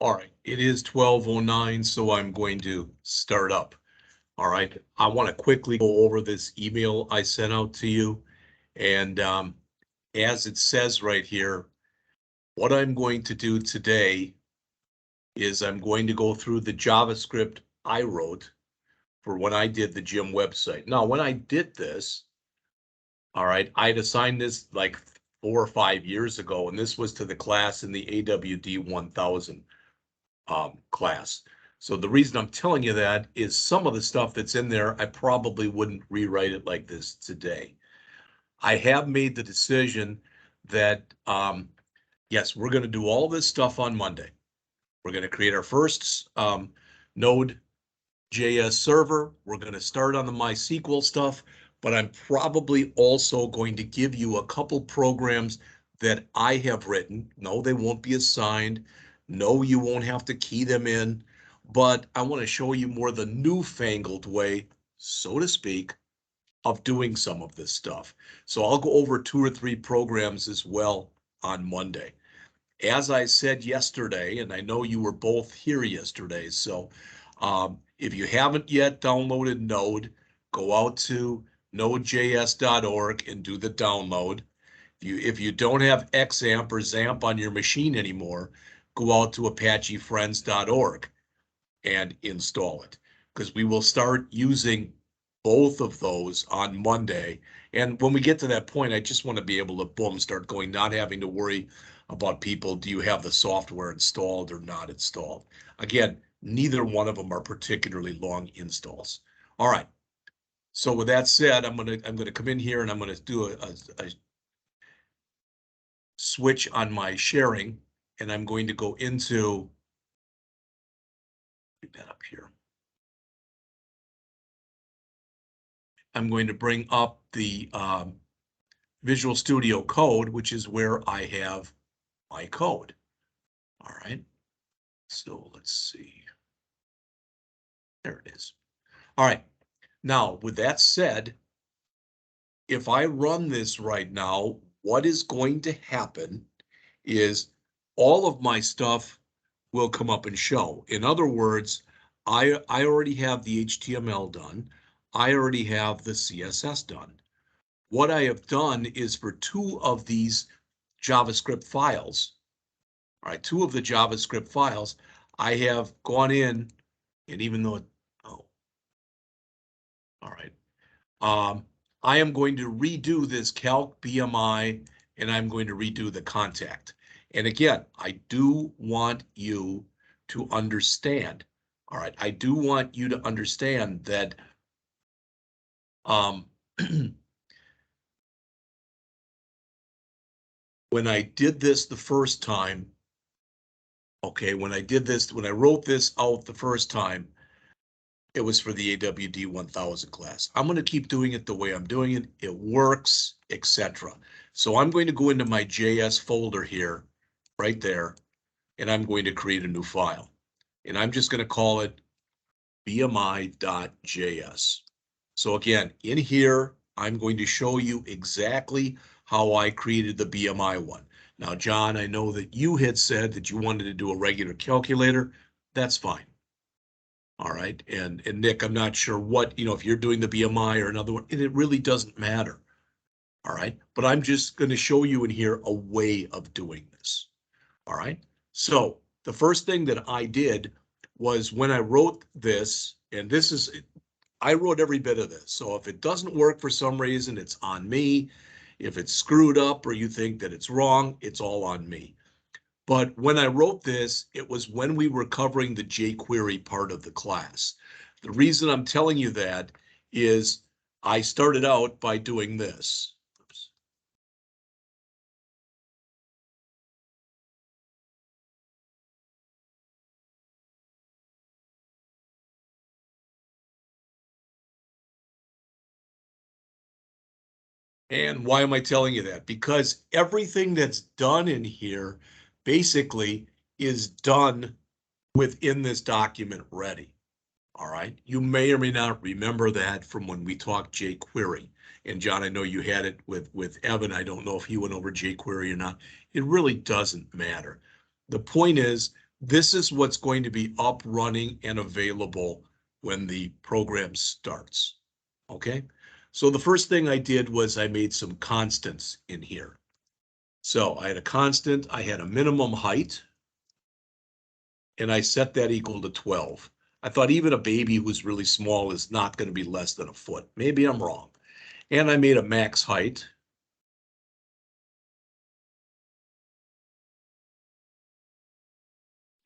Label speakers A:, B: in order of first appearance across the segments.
A: All right, it is 12:09, so I'm going to start up. All right, I want to quickly go over this email I sent out to you. And as it says right here, what I'm going to do today is I'm going to go through the JavaScript I wrote for when I did the gym website. Now, when I did this, all right, I'd assigned this like 4 or 5 years ago, and this was to the class in the AWD1111 class. So the reason I'm telling you that is some of the stuff that's in there, I probably wouldn't rewrite it like this today. I have made the decision that, yes, we're going to do all this stuff on Monday. We're going to create our first Node.js server. We're going to start on the MySQL stuff, but I'm probably also going to give you a couple programs that I have written. No, they won't be assigned. No, you won't have to key them in, but I want to show you more the newfangled way, so to speak, of doing some of this stuff. So I'll go over 2 or 3 programs as well on Monday. As I said yesterday, and I know you were both here yesterday, so if you haven't yet downloaded Node, go out to nodejs.org and do the download. If you don't have XAMPP or XAMPP on your machine anymore, go out to apachefriends.org and install it, because we will start using both of those on Monday. And when we get to that point, I just want to be able to, boom, start going, not having to worry about people, do you have the software installed or not installed? Again, neither one of them are particularly long installs. All right. So with that said, I'm gonna come in here and I'm gonna do a switch on my sharing, and I'm going to go into, get that up here. I'm going to bring up the Visual Studio Code, which is where I have my code. All right, so let's see. There it is. All right, now with that said, if I run this right now, what is going to happen is all of my stuff will come up and show. In other words, I already have the HTML done. I already have the CSS done. What I have done is for 2 of these JavaScript files, all right, 2 of the JavaScript files, I have gone in, and even though, oh, all right, I am going to redo this calc BMI, and I'm going to redo the contact. And again, I do want you to understand, all right, I do want you to understand that when I did this the first time, okay, when I wrote this out the first time, it was for the AWD1000 class. I'm going to keep doing it the way I'm doing it. It works, etc. So I'm going to go into my JS folder here, right there, and I'm going to create a new file. And I'm just going to call it bmi.js. So again, in here, I'm going to show you exactly how I created the BMI one. Now, John, I know that you had said that you wanted to do a regular calculator. That's fine. All right. And Nick, I'm not sure what, if you're doing the BMI or another one, and it really doesn't matter. All right. But I'm just going to show you in here a way of doing this. All right. So the first thing that I did was when I wrote this, and this is, I wrote every bit of this. So if it doesn't work for some reason, it's on me. If it's screwed up or you think that it's wrong, it's all on me. But when I wrote this, it was when we were covering the jQuery part of the class. The reason I'm telling you that is I started out by doing this. Oops. And why am I telling you that? Because everything that's done in here basically is done within this document ready. All right. You may or may not remember that from when we talked jQuery. And John, I know you had it with Evan. I don't know if he went over jQuery or not. It really doesn't matter. The point is, This is what's going to be up, running, and available when the program starts, okay? So the first thing I did was I made some constants in here. So I had a constant, I had a minimum height, and I set that equal to 12. I thought even a baby who's really small is not going to be less than a foot. Maybe I'm wrong. And I made a max height.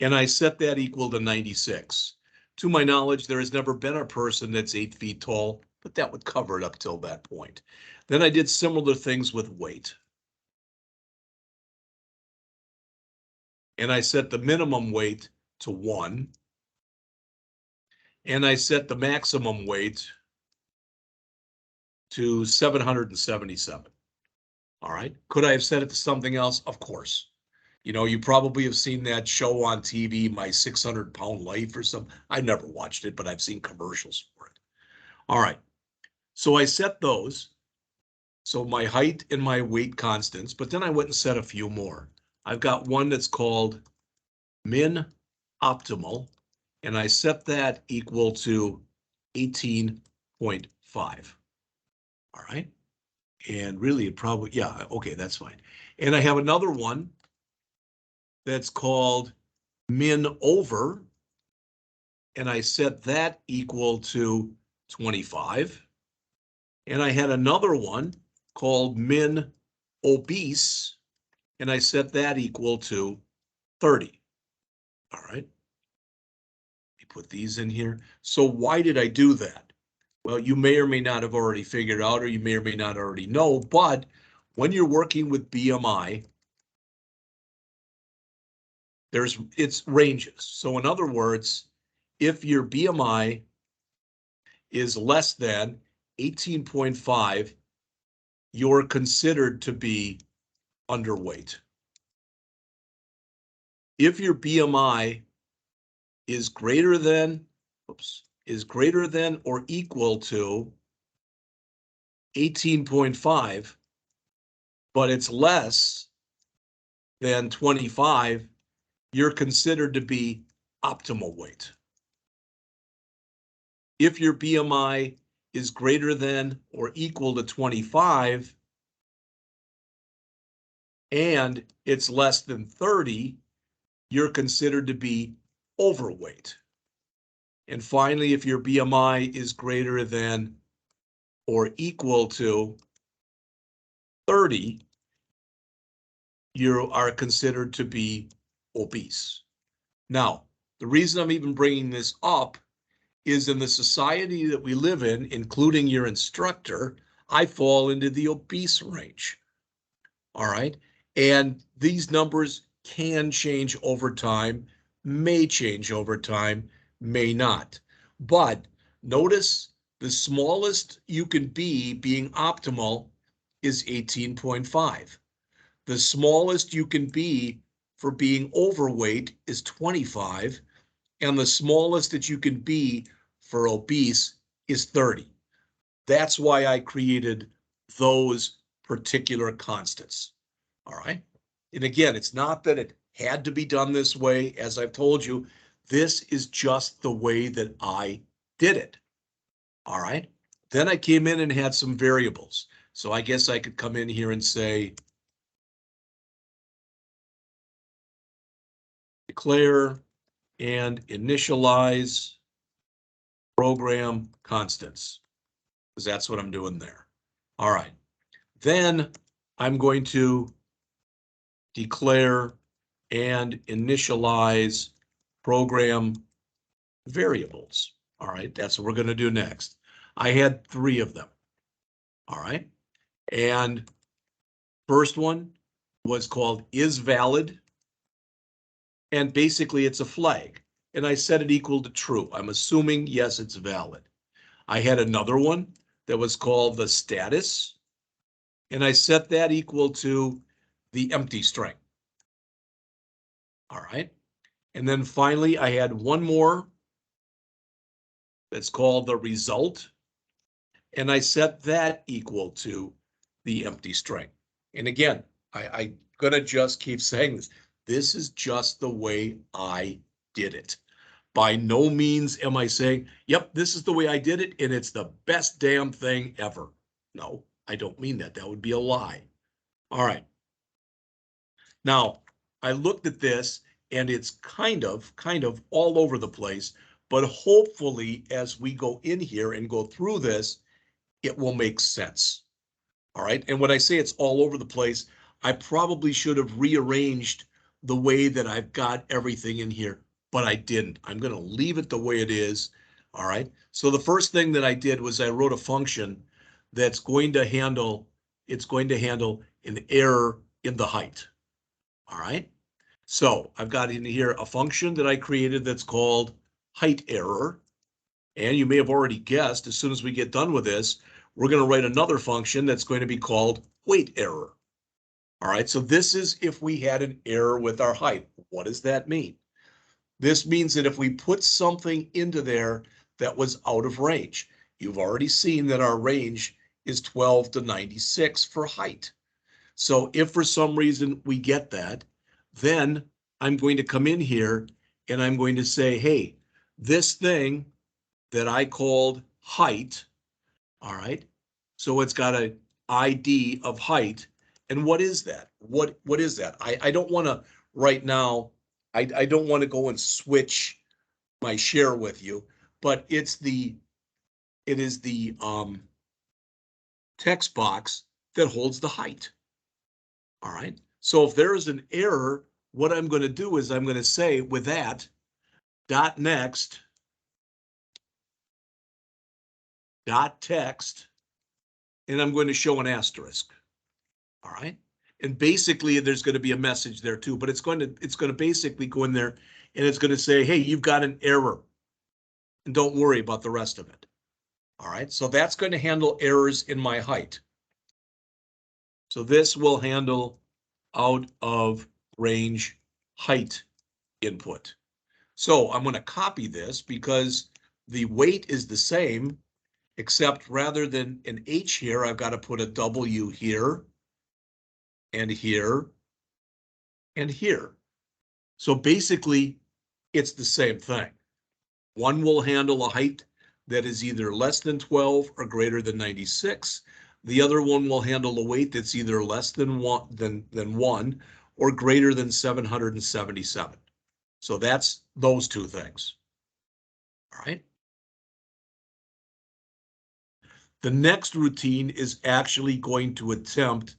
A: And I set that equal to 96. To my knowledge, there has never been a person that's 8 feet tall, but that would cover it up till that point. Then I did similar things with weight. And I set the minimum weight to 1. And I set the maximum weight to 777. All right. Could I have set it to something else? Of course. You know, you probably have seen that show on TV, My 600-Pound Life or something. I never watched it, but I've seen commercials for it. All right. So I set those. So my height and my weight constants, but then I went and set a few more. I've got one that's called min optimal, and I set that equal to 18.5. All right. And really, it probably, yeah, okay, that's fine. And I have another one that's called min over, and I set that equal to 25. And I had another one called min obese, and I set that equal to 30. All right. Let me put these in here. So why did I do that? Well, you may or may not have already figured out, or you may or may not already know, but when you're working with BMI, it's ranges. So in other words, if your BMI is less than 18.5, you're considered to be underweight. If your BMI is greater than, or equal to 18.5, but it's less than 25, you're considered to be optimal weight. If your BMI is greater than or equal to 25 and it's less than 30, you're considered to be overweight. And finally, if your BMI is greater than or equal to 30, you are considered to be obese. Now, the reason I'm even bringing this up is in the society that we live in, including your instructor, I fall into the obese range. All right. And these numbers can change over time, may change over time, may not. But notice the smallest you can be being optimal is 18.5. The smallest you can be for being overweight is 25. And the smallest that you can be for obese is 30. That's why I created those particular constants. All right. And again, it's not that it had to be done this way. As I've told you, this is just the way that I did it. All right. Then I came in and had some variables. So I guess I could come in here and say, declare and initialize program constants, because that's what I'm doing there. All right. Then I'm going to declare and initialize program variables. All right, that's what we're going to do next. I had 3 of them. All right, and first one was called is valid, and basically it's a flag, and I set it equal to true. I'm assuming yes, it's valid. I had another one that was called the status, and I set that equal to the empty string. All right. And then finally, I had one more that's called the result. And I set that equal to the empty string. And again, I'm going to just keep saying this. This is just the way I did it. By no means am I saying, yep, this is the way I did it, and it's the best damn thing ever. No, I don't mean that. That would be a lie. All right. Now, I looked at this, and it's kind of all over the place, but hopefully as we go in here and go through this, it will make sense. All right. And when I say it's all over the place, I probably should have rearranged the way that I've got everything in here, but I didn't. I'm going to leave it the way it is. All right. So the first thing that I did was I wrote a function that's going to handle, it's going to handle an error in the height. All right. So I've got in here a function that I created that's called height error. And you may have already guessed, as soon as we get done with this, we're going to write another function that's going to be called weight error. All right, so this is if we had an error with our height. What does that mean? This means that if we put something into there that was out of range, you've already seen that our range is 12 to 96 for height. So if for some reason we get that, then I'm going to come in here and I'm going to say, hey, this thing that I called height, all right? So it's got an ID of height. And what is that? What is that? I don't want to right now, I don't want to go and switch my share with you, but it is the text box that holds the height. All right. So if there is an error, what I'm going to do is I'm going to say with that dot next dot text, and I'm going to show an asterisk. All right. And basically there's going to be a message there too, but it's going to basically go in there and it's going to say, hey, you've got an error. And don't worry about the rest of it. All right. So that's going to handle errors in my height. So this will handle out of range height input. So I'm going to copy this because the weight is the same, except rather than an H here, I've got to put a W here and here and here. So basically, it's the same thing. One will handle a height that is either less than 12 or greater than 96. The other one will handle a weight that's either less than one or greater than 777. So that's those two things. All right. The next routine is actually going to attempt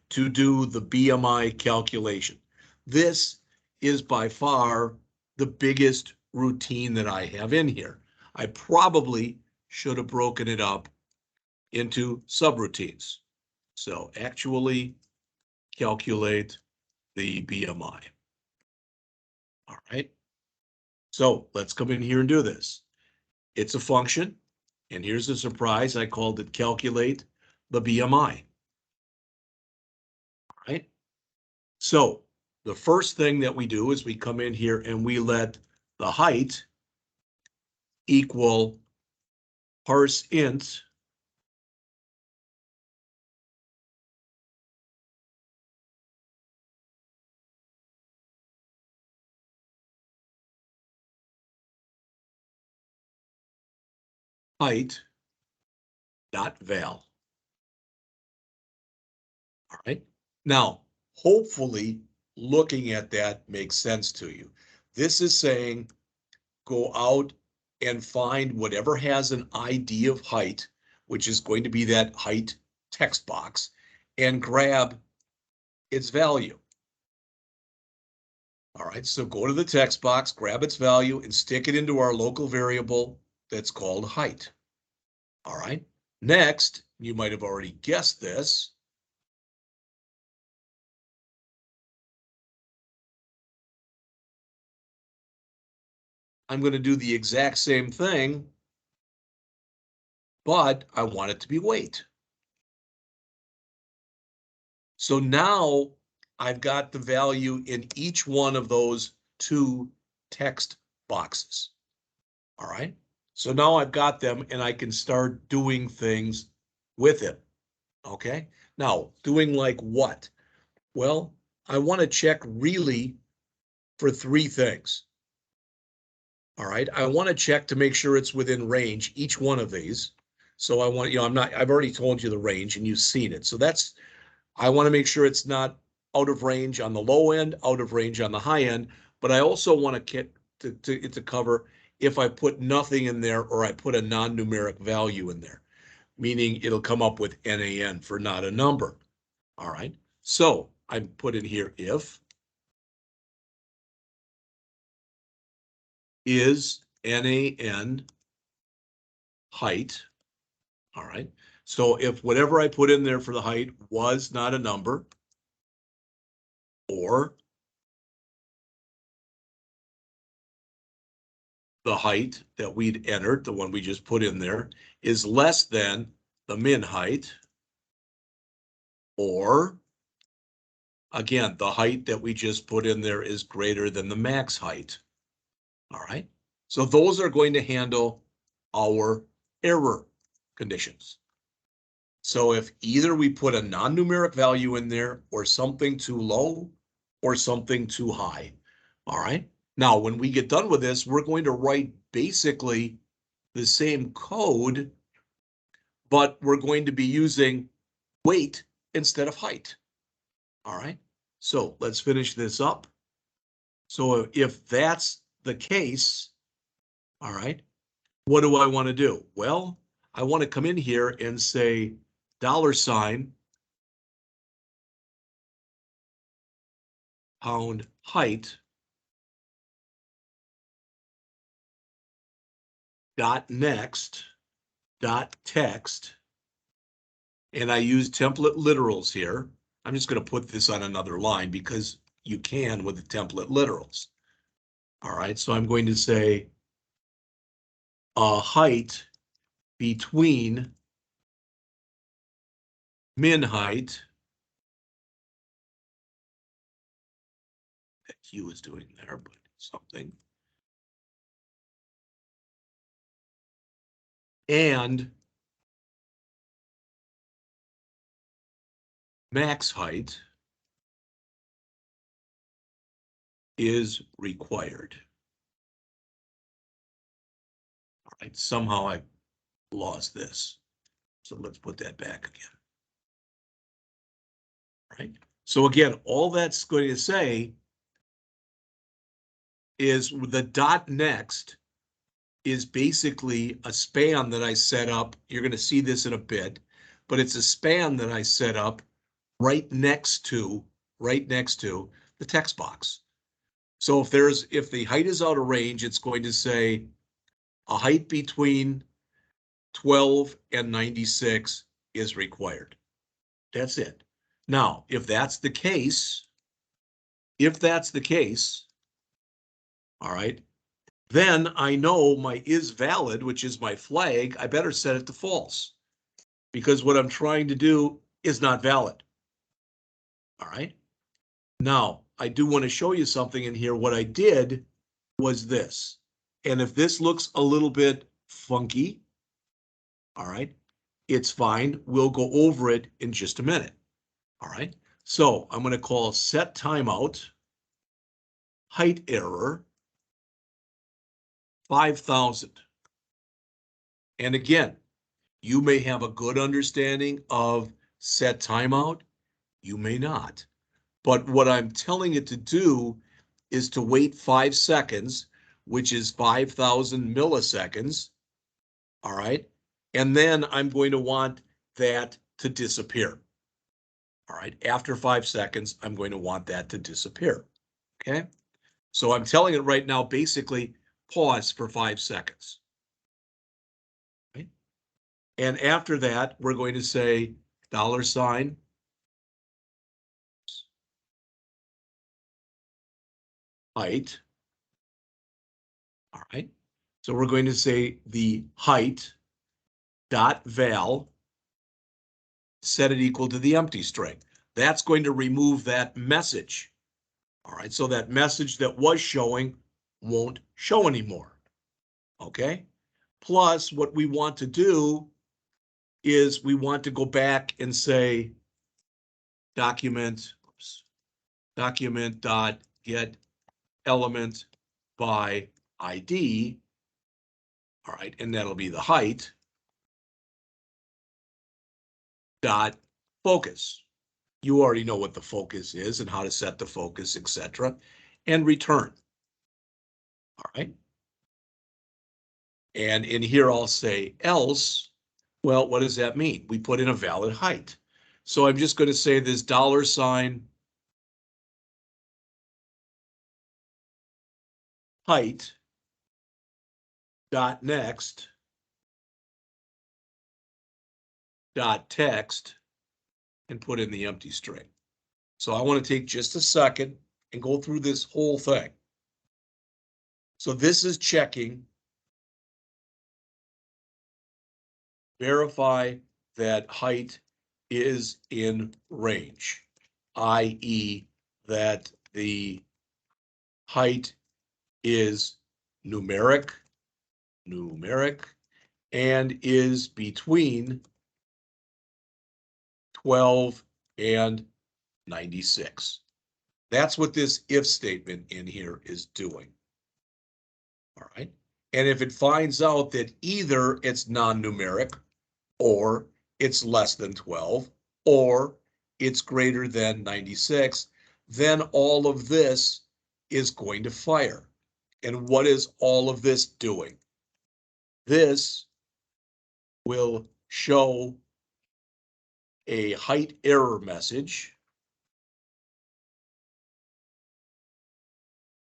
A: to do the BMI calculation. This is by far the biggest routine that I have in here. I probably should have broken it up into subroutines. So actually calculate the BMI. All right. So let's come in here and do this. It's a function. And here's the surprise. I called it calculate the BMI. All right. So the first thing that we do is we come in here and we let the height equal parse int height dot val. All right. Now, hopefully looking at that makes sense to you. This is saying go out and find whatever has an ID of height, which is going to be that height text box, and grab its value. All right, so go to the text box, grab its value, and stick it into our local variable that's called height. All right, next, you might have already guessed this. I'm going to do the exact same thing, but I want it to be weight. So now I've got the value in each one of those two text boxes. All right. So now I've got them and I can start doing things with it. Okay. Now, doing like what? Well, I want to check really for three things. All right, I want to check to make sure it's within range, each one of these. So I want, I've already told you the range and you've seen it. So I want to make sure it's not out of range on the low end, out of range on the high end, but I also want to get to cover if I put nothing in there or I put a non-numeric value in there, meaning it'll come up with NaN for not a number. All right, so I put in here if is NaN height. All right, so if whatever I put in there for the height was not a number, or the height that we'd entered, the one we just put in there, is less than the min height, or again, the height that we just put in there is greater than the max height. All right, so those are going to handle our error conditions. So if either we put a non-numeric value in there or something too low or something too high. All right. Now, when we get done with this, we're going to write basically the same code, but we're going to be using weight instead of height. All right. So let's finish this up. So if that's the case, all right, what do I want to do? Well, I want to come in here and say $, pound height, dot next, dot text, and I use template literals here. I'm just going to put this on another line because you can with the template literals. All right, so I'm going to say a height between min height, that Q is doing there, but something, and max height is required. All right, somehow I lost this. So let's put that back again. All right. So again, all that's going to say is the dot next is basically a span that I set up. You're going to see this in a bit, but it's a span that I set up right next to the text box. So if the height is out of range, it's going to say a height between 12 and 96 is required. That's it. Now, if that's the case, all right, then I know my is valid, which is my flag, I better set it to false because what I'm trying to do is not valid. All right. Now, I do want to show you something in here. What I did was this. And if this looks a little bit funky, all right, it's fine. We'll go over it in just a minute. All right. So I'm going to call set timeout height error 5,000. And again, you may have a good understanding of set timeout. You may not. But what I'm telling it to do is to wait 5 seconds, which is 5,000 milliseconds. All right. And then I'm going to want that to disappear. All right. After 5 seconds, I'm going to want that to disappear. Okay. So I'm telling it right now, basically pause for 5 seconds. Okay? And after that, we're going to say $, height. All right. So we're going to say the height dot val, set it equal to the empty string. That's going to remove that message. All right. So that message that was showing won't show anymore. Okay. Plus what we want to do is we want to go back and say document dot get element by ID, all right, and that'll be the height, dot focus. You already know what the focus is and how to set the focus, etc., and return. All right. And in here, I'll say else. Well, what does that mean? We put in a valid height. So I'm just going to say this $, height, dot next, dot text, and put in the empty string. So I want to take just a second and go through this whole thing. So this is checking, verify that height is in range, i.e. that the height is numeric, and is between 12 and 96. That's what this if statement in here is doing. All right. And if it finds out that either it's non-numeric, or it's less than 12, or it's greater than 96, then all of this is going to fire. And what is all of this doing? This will show a height error message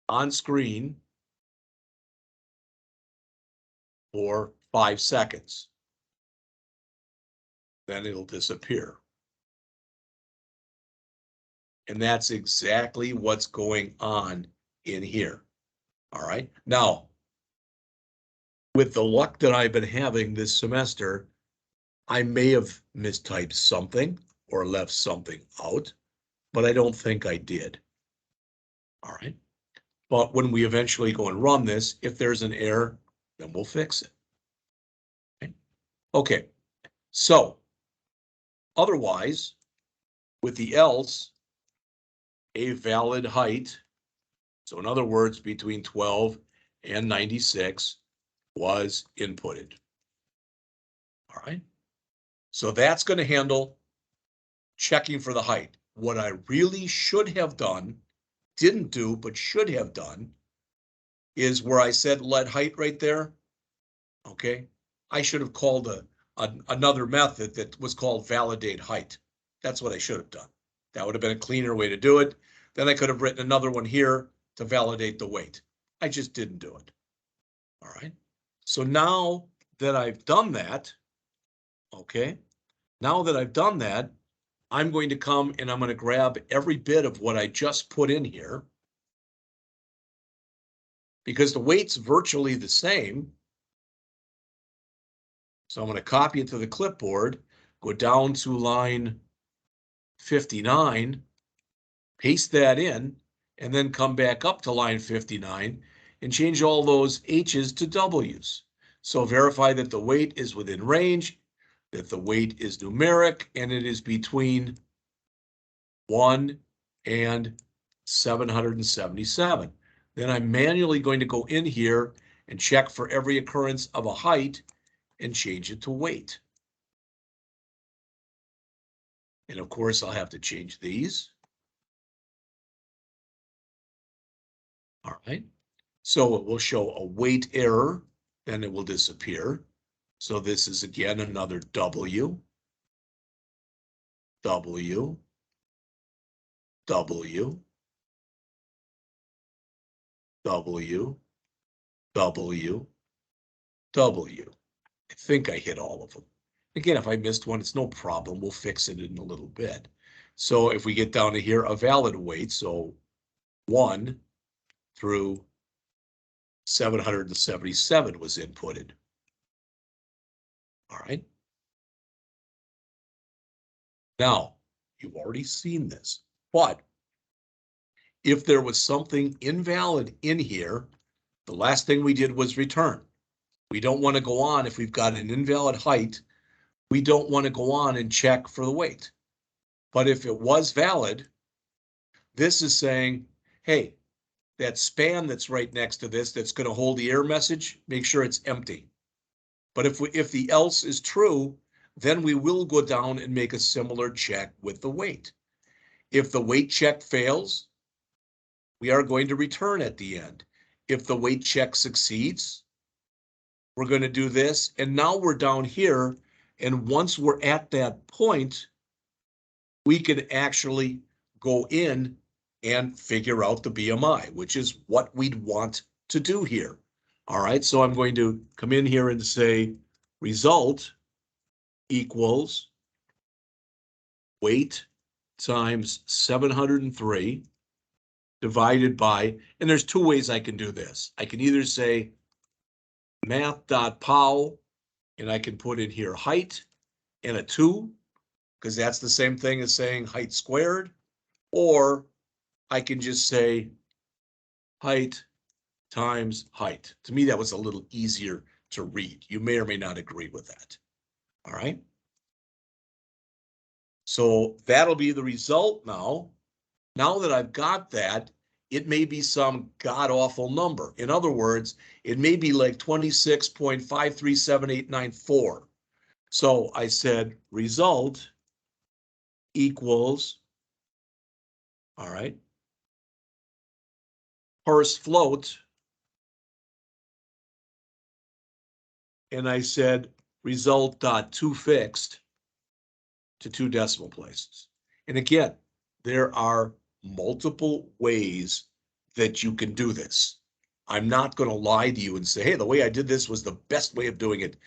A: on screen for 5 seconds. Then it'll disappear. And that's exactly what's going on in here. All right. Now, with the luck that I've been having this semester, I may have mistyped something or left something out, but I don't think I did. All right. But when we eventually go and run this, if there's an error, then we'll fix it. Okay. So otherwise, with the else, a valid height, so in other words, between 12 and 96 was inputted. All right. So that's going to handle checking for the height. What I really should have done, didn't do, but should have done, is where I said let height right there. Okay. I should have called another method that was called validate height. That's what I should have done. That would have been a cleaner way to do it. Then I could have written another one here to validate the weight. I just didn't do it. All right. So now that I've done that, okay, now that I've done that, I'm going to come and I'm going to grab every bit of what I just put in here, because the weight's virtually the same. So I'm going to copy it to the clipboard, go down to line 59, paste that in, and then come back up to line 59 and change all those H's to W's. So verify that the weight is within range, that the weight is numeric, and it is between 1 and 777. Then I'm manually going to go in here and check for every occurrence of a height and change it to weight. And of course, I'll have to change these. All right. So it will show a weight error, then it will disappear. So this is again another W, W, W, W, W, W. I think I hit all of them. Again, if I missed one, it's no problem. We'll fix it in a little bit. So if we get down to here, a valid weight, so 1 through 777 was inputted. All right. Now, you've already seen this, but if there was something invalid in here, the last thing we did was return. We don't want to go on if we've got an invalid height. We don't want to go on and check for the weight. But if it was valid, this is saying, hey, that span that's right next to this, that's going to hold the error message, make sure it's empty. But if the else is true, then we will go down and make a similar check with the weight. If the weight check fails, we are going to return at the end. If the weight check succeeds, we're going to do this. And now we're down here. And once we're at that point, we can actually go in and figure out the BMI, which is what we'd want to do here. All right, so I'm going to come in here and say result equals weight times 703 divided by, and there's two ways I can do this. I can either say math.pow, and I can put in here height and a 2, because that's the same thing as saying height squared, or I can just say height times height. To me, that was a little easier to read. You may or may not agree with that. All right. So that'll be the result now. Now that I've got that, it may be some god-awful number. In other words, it may be like 26.5378894. So I said result equals, all right, parse float, and I said result dot to fixed to 2 decimal places. And again, there are multiple ways that you can do this. I'm not going to lie to you and say, hey, the way I did this was the best way of doing it.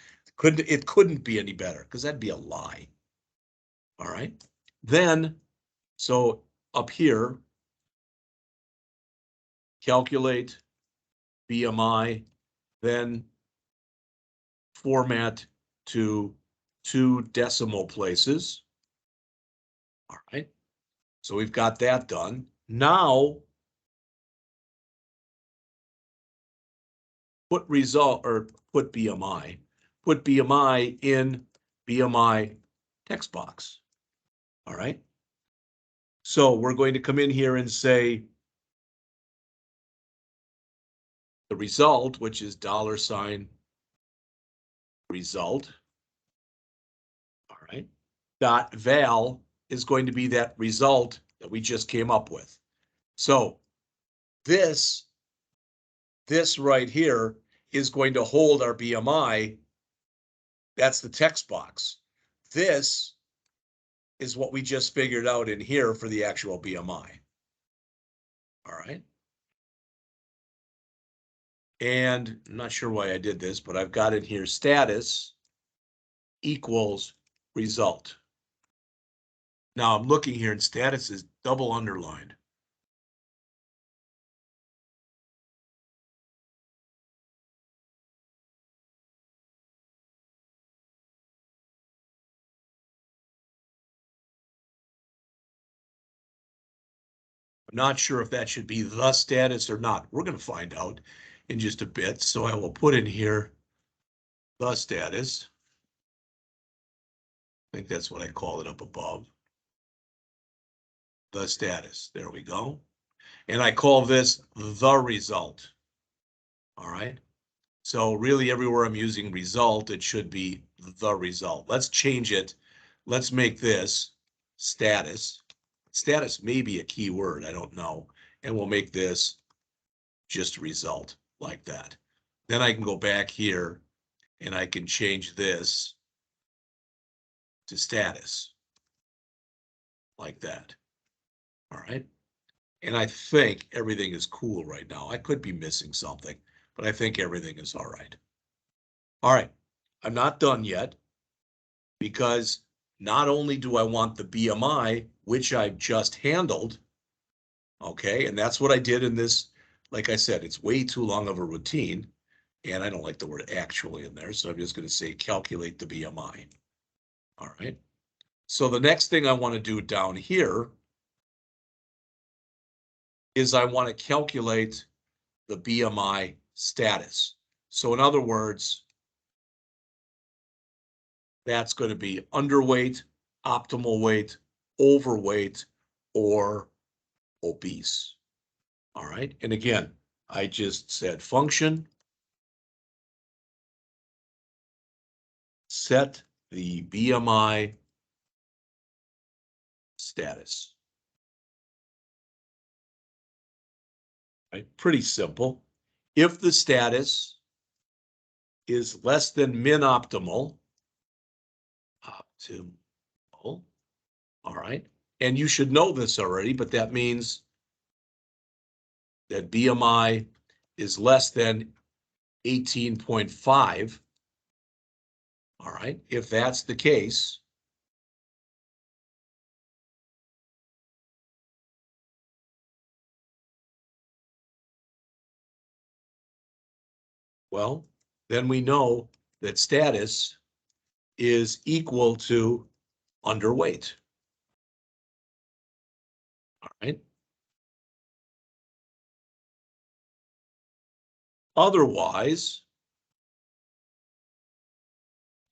A: It couldn't be any better, because that'd be a lie. All right. Then, so up here, calculate BMI, then format to 2 decimal places. All right. So we've got that done. Now, put result or put BMI. Put BMI in BMI text box. All right. So we're going to come in here and say the result, which is $ result. All right. Dot val is going to be that result that we just came up with. So this right here is going to hold our BMI. That's the text box. This is what we just figured out in here for the actual BMI. All right. And I'm not sure why I did this, but I've got in here status equals result. Now I'm looking here and status is double underlined. I'm not sure if that should be the status or not. We're going to find out in just a bit. So I will put in here the status. I think that's what I call it up above. The status. There we go. And I call this the result. All right. So really everywhere I'm using result, it should be the result. Let's change it. Let's make this status. Status may be a key word, I don't know. And we'll make this just result like that. Then I can go back here and I can change this to status like that. All right. And I think everything is cool right now. I could be missing something, but I think everything is all right. All right. I'm not done yet, because not only do I want the BMI, which I've just handled, okay, and that's what I did in this. Like I said, it's way too long of a routine, and I don't like the word actually in there, so I'm just going to say calculate the BMI. All right. So the next thing I want to do down here is I want to calculate the BMI status. So in other words, that's going to be underweight, optimal weight, overweight, or obese. All right. And again, I just said function, set the BMI status. Right? Pretty simple. If the status is less than min optimal, all right. And you should know this already, but that means that BMI is less than 18.5. All right. If that's the case, well, then we know that status is equal to underweight. All right. Otherwise,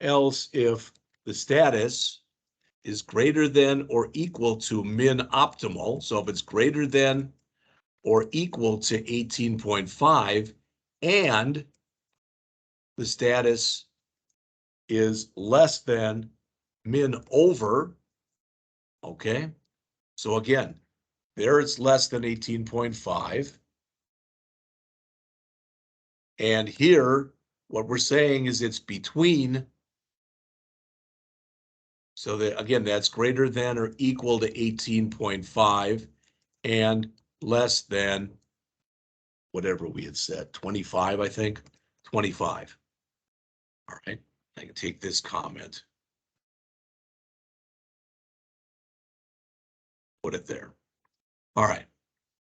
A: else if the status is greater than or equal to min optimal, so if it's greater than or equal to 18.5 and the status is less than min over, okay? So again, there it's less than 18.5. And here, what we're saying is it's between. So that, again, that's greater than or equal to 18.5 and less than whatever we had said, 25, I think, 25. All right, I can take this comment, put it there. All right,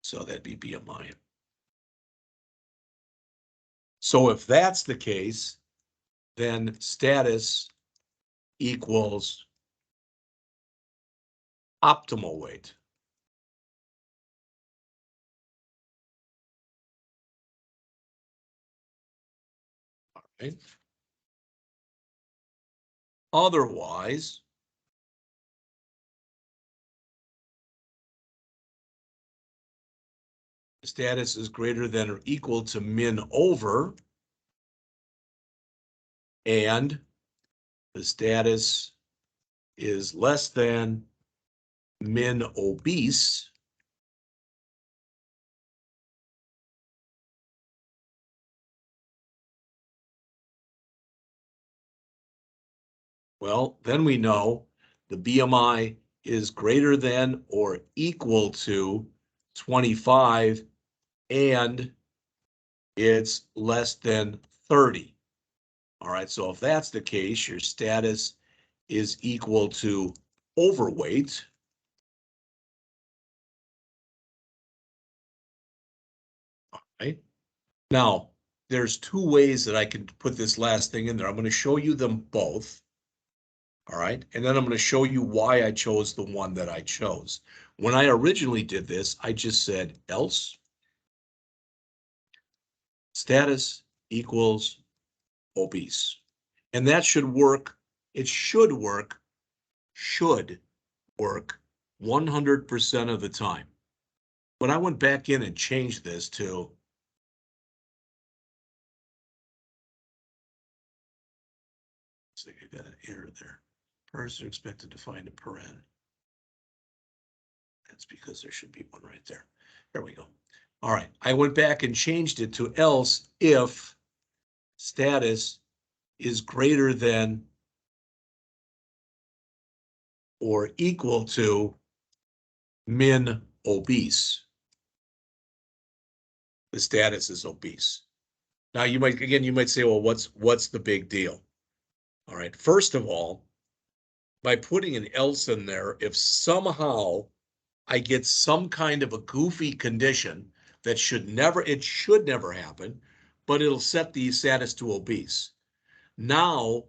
A: so that'd be BMI. So if that's the case, then status equals optimal weight. All right. Otherwise, status is greater than or equal to min over, and the status is less than min obese, well, then we know the BMI is greater than or equal to 25 and it's less than 30. All right, so if that's the case, your status is equal to overweight. All right. Now, there's two ways that I can put this last thing in there. I'm going to show you them both. All right. And then I'm going to show you why I chose the one that I chose. When I originally did this, I just said else status equals obese. And that should work. It should work 100% of the time. But I went back in and changed this to so I got an error there. Person expected to find a paren. That's because there should be one right there. There we go. All right. I went back and changed it to else if status is greater than or equal to min obese. The status is obese. Now you might say, well, what's the big deal? All right. First of all, by putting an else in there, if somehow I get some kind of a goofy condition that should never happen, but it'll set the status to obese. Now,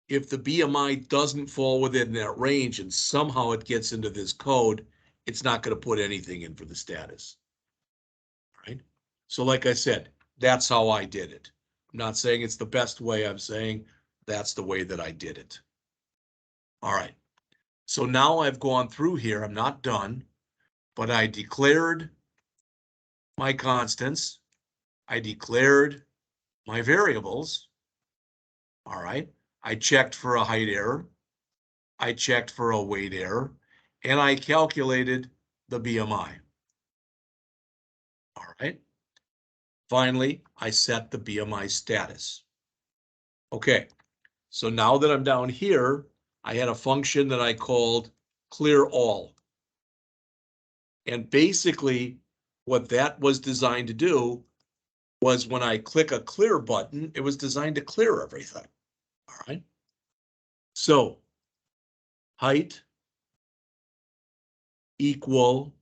A: if the BMI doesn't fall within that range and somehow it gets into this code, it's not going to put anything in for the status. Right? So like I said, that's how I did it. I'm not saying it's the best way. I'm saying that's the way that I did it. All right. So now I've gone through here. I'm not done, but I declared my constants. I declared my variables. All right. I checked for a height error. I checked for a weight error, and I calculated the BMI. All right. Finally, I set the BMI status. Okay. So now that I'm down here, I had a function that I called clear all. And basically what that was designed to do was when I click a clear button, it was designed to clear everything. All right. So height equal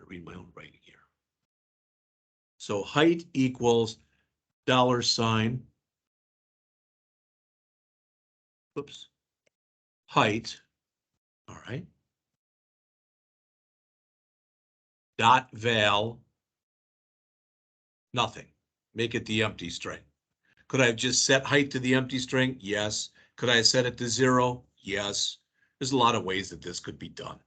A: read my own writing here. So height equals $, oops, height, all right, dot val, nothing. Make it the empty string. Could I have just set height to the empty string? Yes. Could I have set it to 0? Yes. There's a lot of ways that this could be done.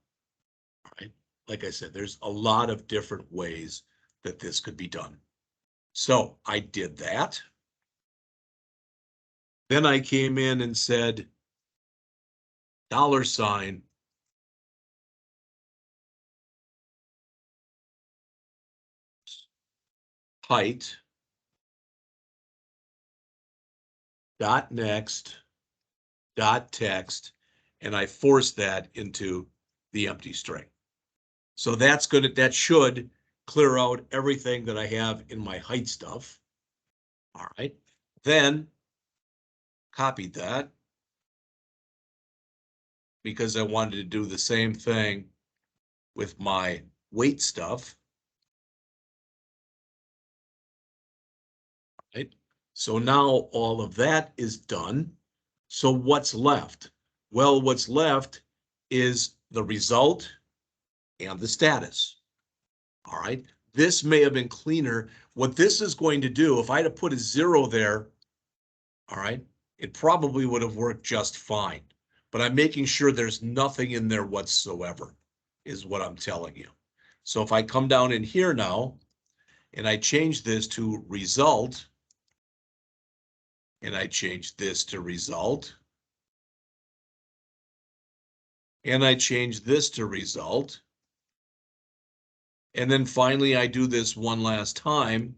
A: All right. Like I said, there's a lot of different ways that this could be done. So I did that. Then I came in and said, $, height, dot next, dot text, and I force that into the empty string. So that should clear out everything that I have in my height stuff. All right. Then copied that because I wanted to do the same thing with my weight stuff. Right. So now all of that is done. So what's left? Well, what's left is the result and the status. All right. This may have been cleaner. What this is going to do, if I had to put a 0 there, all right, it probably would have worked just fine. But I'm making sure there's nothing in there whatsoever, is what I'm telling you. So if I come down in here now, and I change this to result, and I change this to result, and I change this to result, and then finally I do this one last time,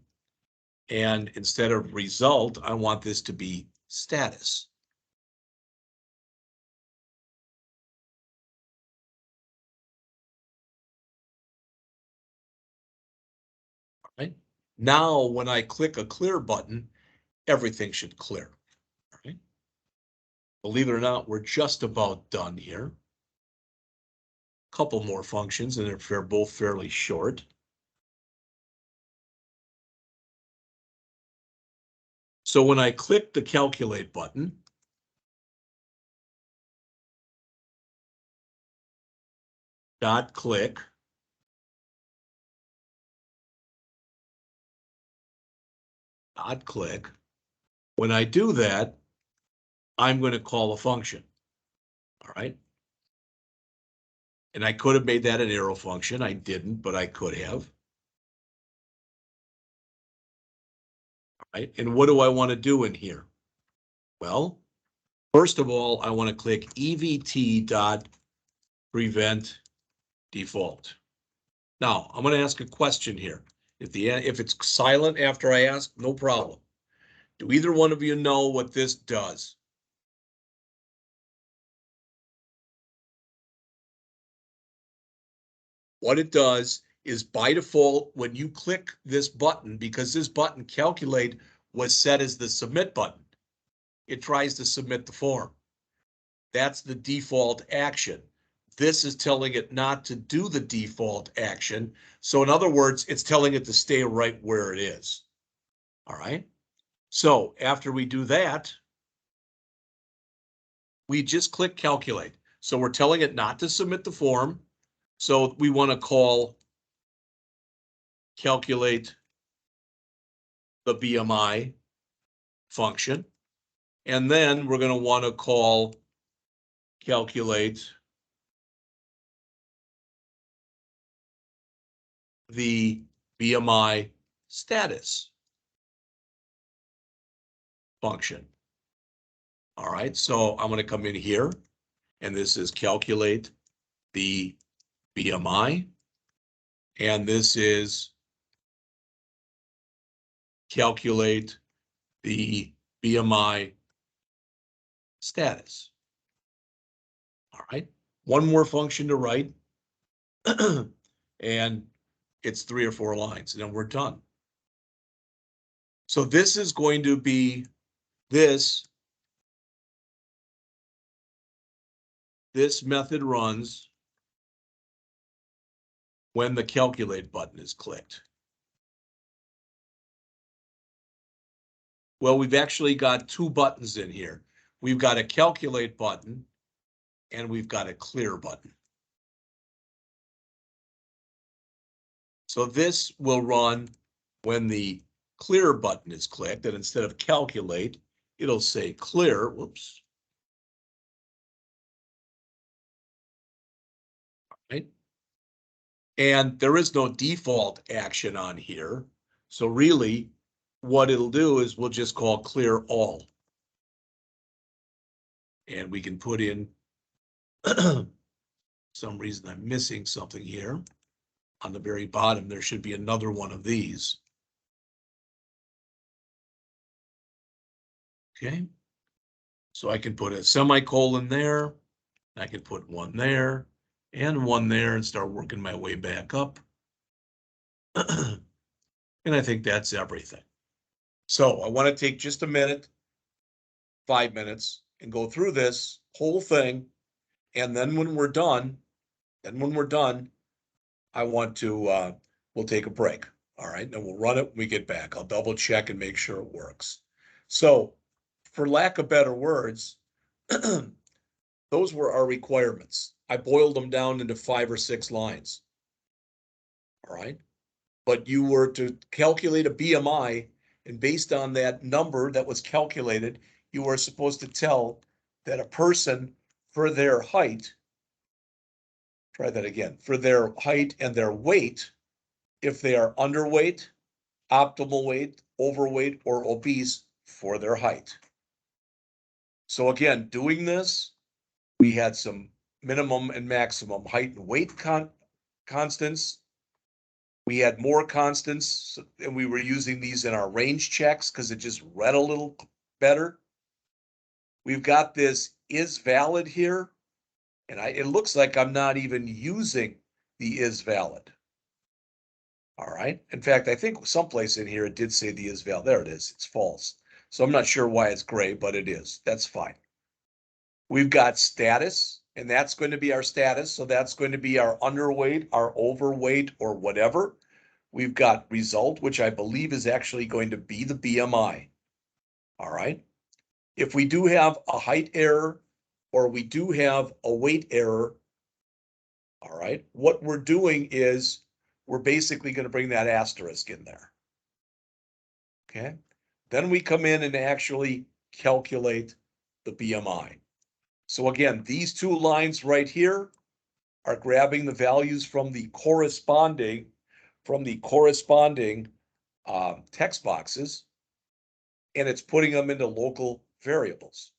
A: and instead of result, I want this to be status. Right? Now, when I click a clear button, everything should clear. All right? Believe it or not, we're just about done here. A couple more functions, and they're both fairly short. So when I click the calculate button, dot click, dot click, when I do that, I'm going to call a function. All right. And I could have made that an arrow function. I didn't, but I could have. All right. And what do I want to do in here? Well, first of all, I want to click EVT dot prevent default. Now, I'm going to ask a question here. If it's silent after I ask, no problem. Do either one of you know what this does? What it does is by default, when you click this button, because this button calculate was set as the submit button, it tries to submit the form. That's the default action. This is telling it not to do the default action. So in other words, it's telling it to stay right where it is. All right. So after we do that, we just click calculate. So we're telling it not to submit the form. So we want to call calculate the BMI function. And then we're going to want to call calculate the BMI status function. All right, so I'm going to come in here, and this is calculate the BMI, and this is calculate the BMI status. All right, one more function to write, and it's 3 or 4 lines, and then we're done. So this is going to be this method runs when the calculate button is clicked. Well, we've actually got 2 buttons in here. We've got a calculate button and we've got a clear button. So this will run when the clear button is clicked, and instead of calculate, it'll say clear. Whoops. Right. And there is no default action on here. So really what it'll do is we'll just call clear all. And we can put in some reason I'm missing something here. On the very bottom, there should be another one of these. Okay. So I can put a semicolon there. I can put one there and one there and start working my way back up. And I think that's everything. So I want to take just a minute, 5 minutes, and go through this whole thing. And then when we're done, I want to, we'll take a break. All right. Then we'll run it when we get back. I'll double check and make sure it works. So for lack of better words, those were our requirements. I boiled them down into 5 or 6 lines. All right. But you were to calculate a BMI, and based on that number that was calculated, you were supposed to tell that a person for their height, try that again, for their height and their weight, if they are underweight, optimal weight, overweight, or obese, for their height. So again, doing this, we had some minimum and maximum height and weight constants. We had more constants, and we were using these in our range checks because it just read a little better. We've got this is valid here, and it looks like I'm not even using the is valid. All right. In fact, I think someplace in here it did say the is valid. There it is. It's false. So I'm not sure why it's gray, but it is. That's fine. We've got status, and that's going to be our status. So that's going to be our underweight, our overweight, or whatever. We've got result, which I believe is actually going to be the BMI. All right. If we do have a height error or we do have a weight error, all right, what we're doing is we're basically going to bring that asterisk in there. Okay. Then we come in and actually calculate the BMI. So again, these 2 lines right here are grabbing the values from the corresponding text boxes, and it's putting them into local variables.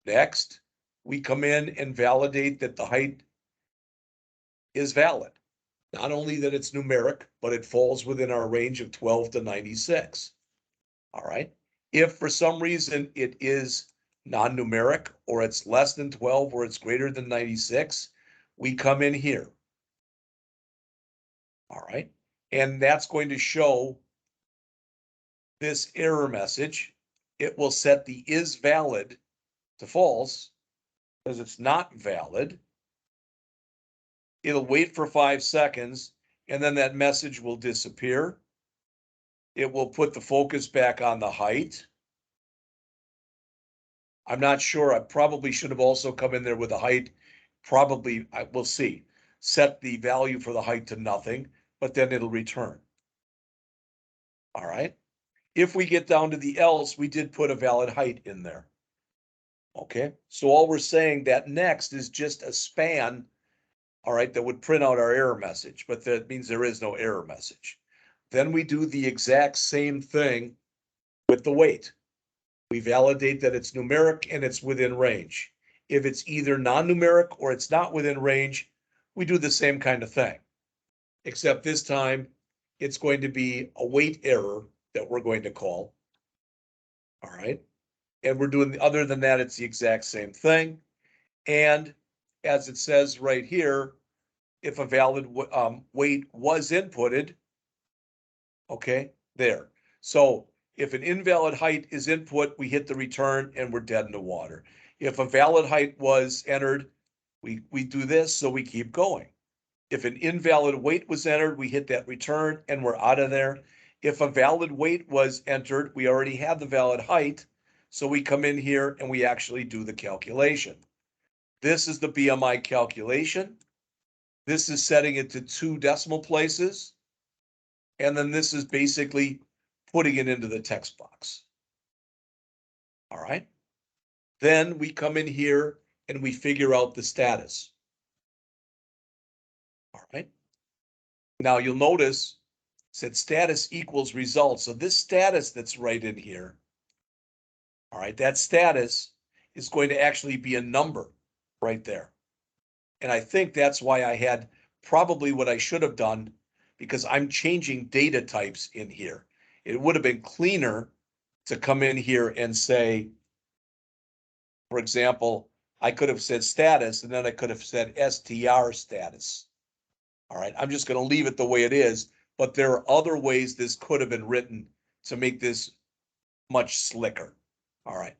A: Next, we come in and validate that the height is valid. Not only that it's numeric, but it falls within our range of 12 to 96. All right. If for some reason it is non-numeric, or it's less than 12, or it's greater than 96, we come in here. All right. And that's going to show this error message. It will set the is valid to false because it's not valid. It'll wait for 5 seconds, and then that message will disappear. It will put the focus back on the height. I'm not sure. I probably should have also come in there with the height. Probably, we'll see. Set the value for the height to nothing, but then it'll return. All right. If we get down to the else, we did put a valid height in there. Okay, so all we're saying that next is just a span, all right, that would print out our error message, but that means there is no error message. Then we do the exact same thing with the weight. We validate that it's numeric and it's within range. If it's either non-numeric or it's not within range, we do the same kind of thing, except this time it's going to be a weight error that we're going to call. All right. And we're doing, other than that, it's the exact same thing. And as it says right here, if a valid weight was inputted, okay, there. So if an invalid height is input, we hit the return and we're dead in the water. If a valid height was entered, we do this, so we keep going. If an invalid weight was entered, we hit that return and we're out of there. If a valid weight was entered, we already have the valid height, so we come in here and we actually do the calculation. This is the BMI calculation. This is setting it to 2 decimal places. And then this is basically putting it into the text box. All right. Then we come in here and we figure out the status. All right. Now you'll notice it said status equals results. So this status that's right in here, all right, that status is going to actually be a number right there. And I think that's why I had probably what I should have done, because I'm changing data types in here. It would have been cleaner to come in here and say, for example, I could have said status and then I could have said STR status. All right, I'm just going to leave it the way it is, but there are other ways this could have been written to make this much slicker. All right,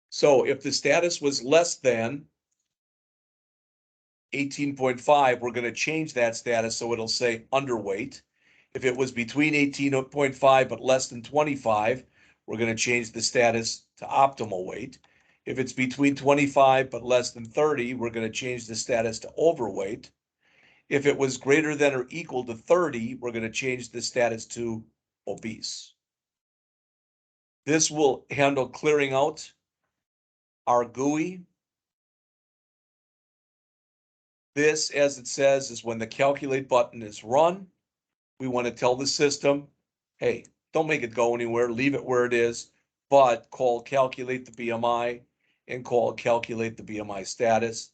A: so if the status was less than 18.5, we're going to change that status so it'll say underweight. If it was between 18.5 but less than 25, we're going to change the status to optimal weight. If it's between 25 but less than 30, we're going to change the status to overweight. If it was greater than or equal to 30, we're going to change the status to obese. This will handle clearing out our GUI. This, as it says, is when the calculate button is run. We want to tell the system, hey, don't make it go anywhere, leave it where it is, but call calculate the BMI and call calculate the BMI status.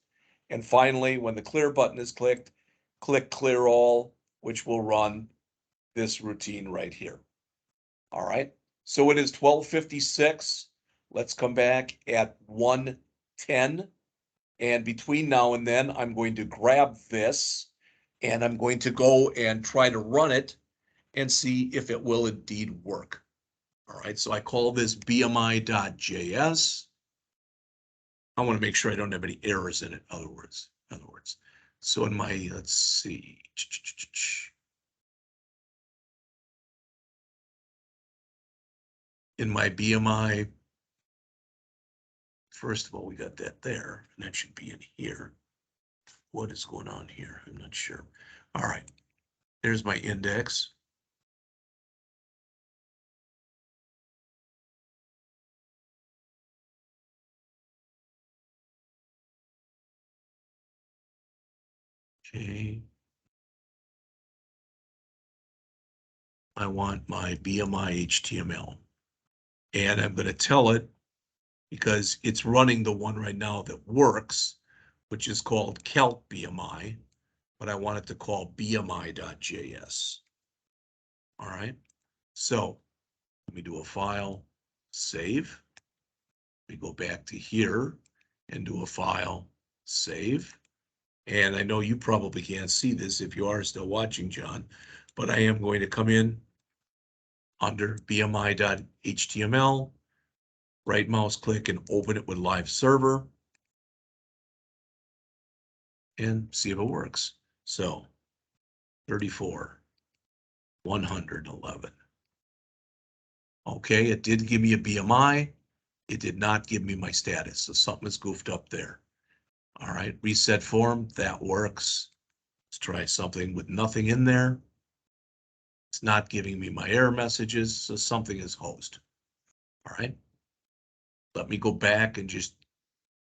A: And finally, when the clear button is clicked, click clear all, which will run this routine right here. All right, so it is 12:56. Let's come back at 1:10. And between now and then, I'm going to grab this and I'm going to go and try to run it and see if it will indeed work. All right, so I call this bmi.js. I want to make sure I don't have any errors in it, in other words. So in my, let's see. In my BMI, first of all, we got that there, and that should be in here. What is going on here? I'm not sure. All right, there's my index. Okay. I want my BMI HTML. And I'm going to tell it, because it's running the one right now that works, which is called calc BMI, but I want it to call bmi.js. All right, so let me do a file, save. We go back to here and do a file, save. And I know you probably can't see this if you are still watching, John, but I am going to come in under bmi.html, right mouse click and open it with live server and see if it works. So 34, 111. Okay, it did give me a BMI. It did not give me my status. So something is goofed up there. All right, reset form, that works. Let's try something with nothing in there. It's not giving me my error messages, so something is hosed. All right, let me go back and just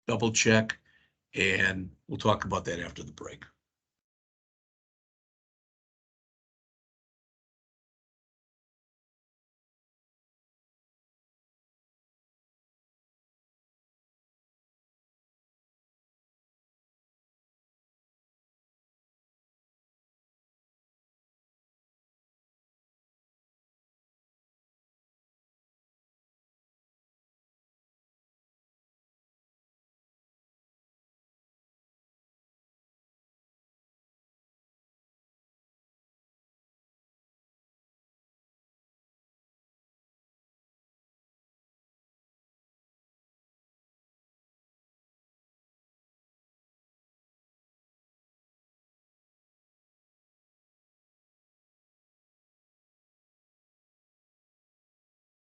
A: double check, and we'll talk about that after the break.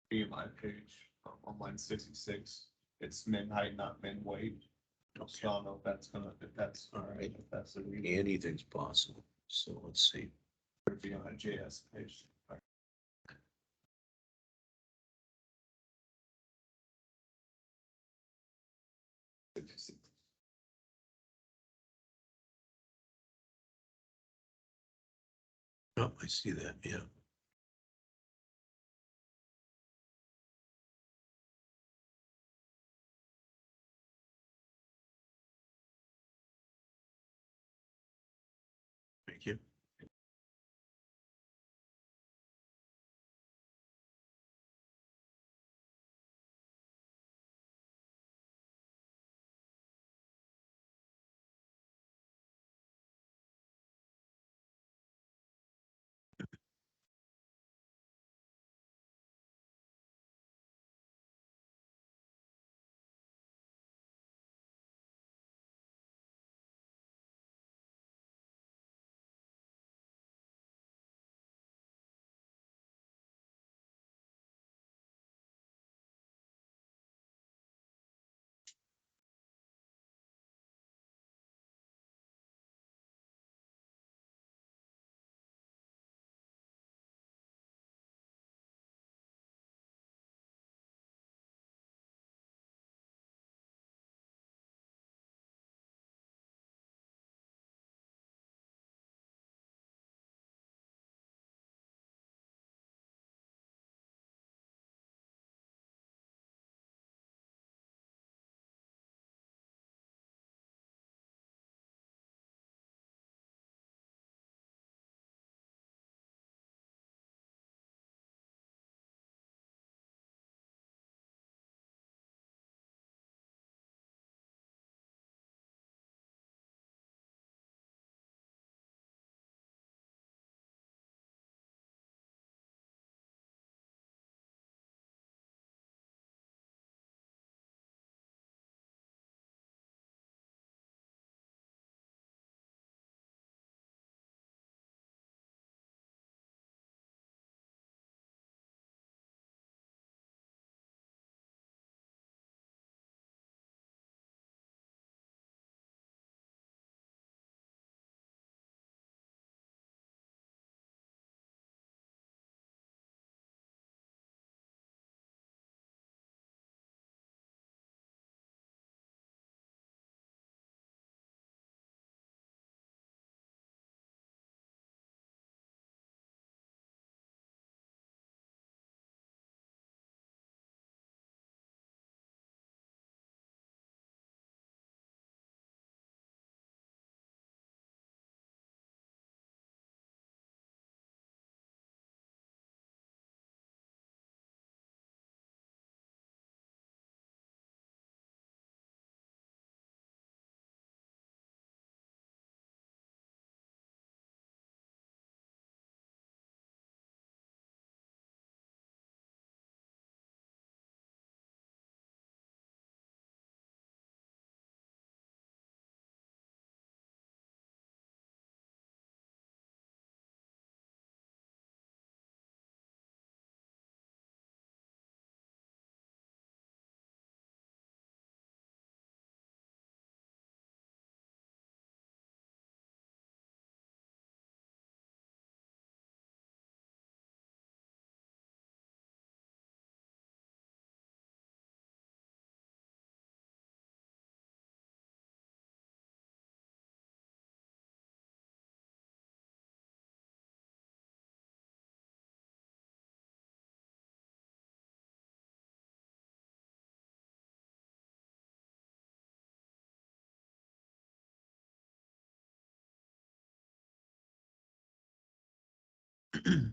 B: Be my page on line 66. It's min height, not min weight. So I don't know if that's
A: All right.
B: if that's the reason.
A: Anything's possible. So let's see.
B: It'd be on a JS page.
A: Oh, I see that, yeah. Thank you. Um,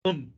A: um,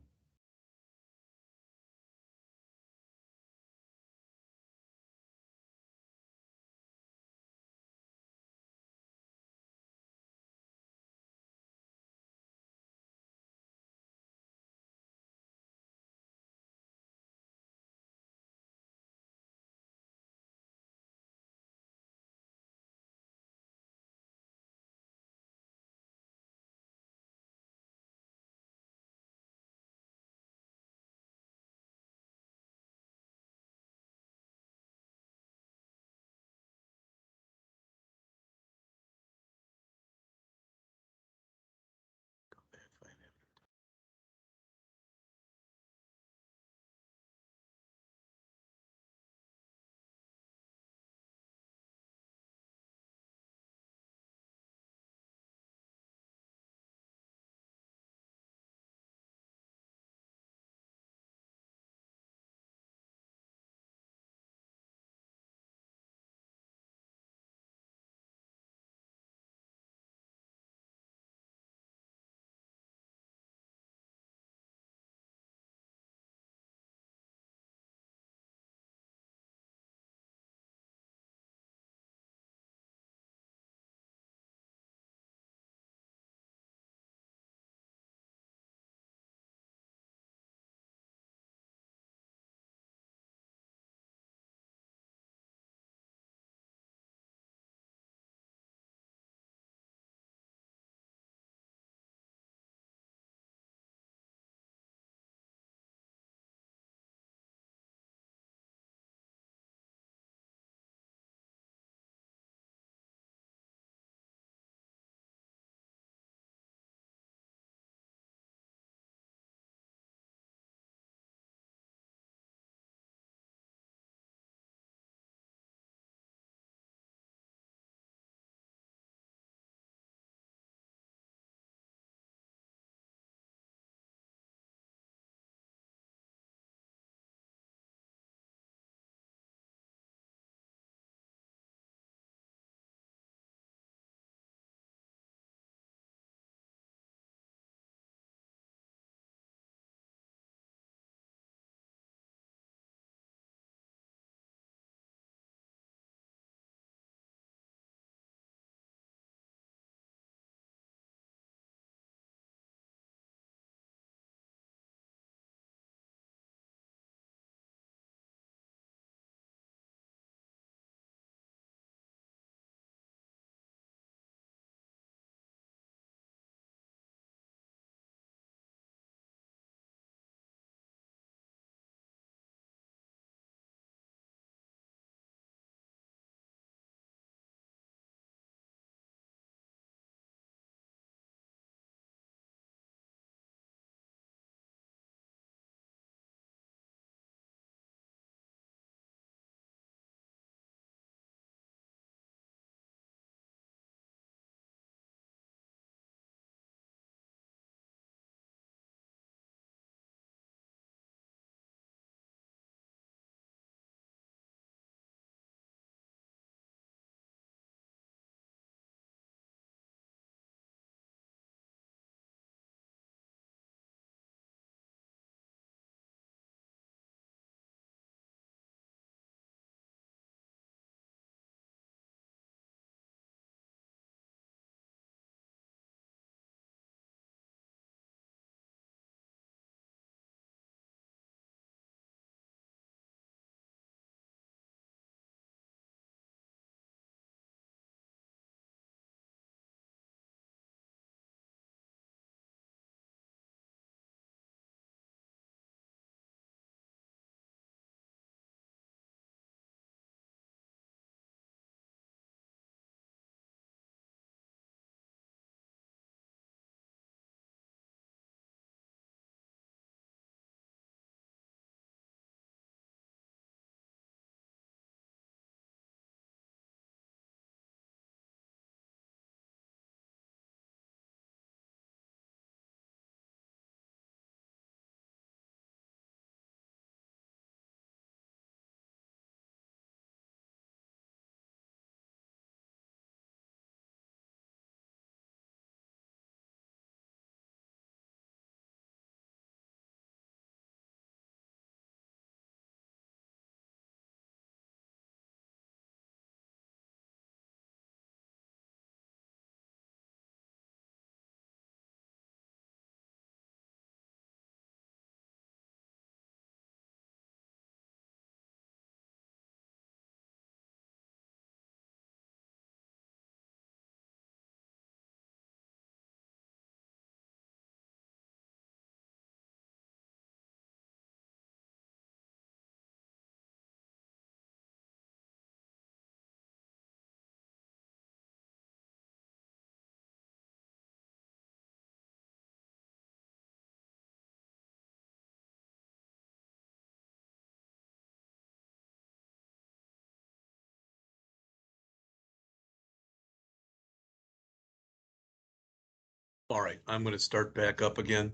A: All right, I'm going to start back up again.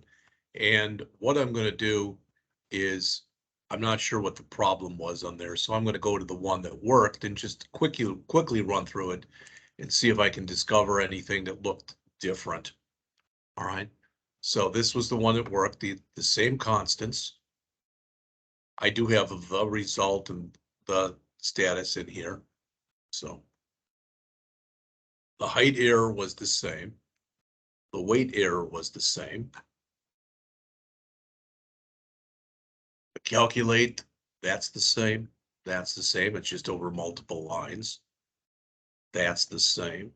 A: And what I'm going to do is, I'm not sure what the problem was on there, so I'm going to go to the one that worked and just quickly run through it and see if I can discover anything that looked different. All right, so this was the one that worked, the same constants. I do have the result and the status in here. So the height error was the same. The weight error was the same. The calculate, that's the same. That's the same. It's just over multiple lines. That's the same.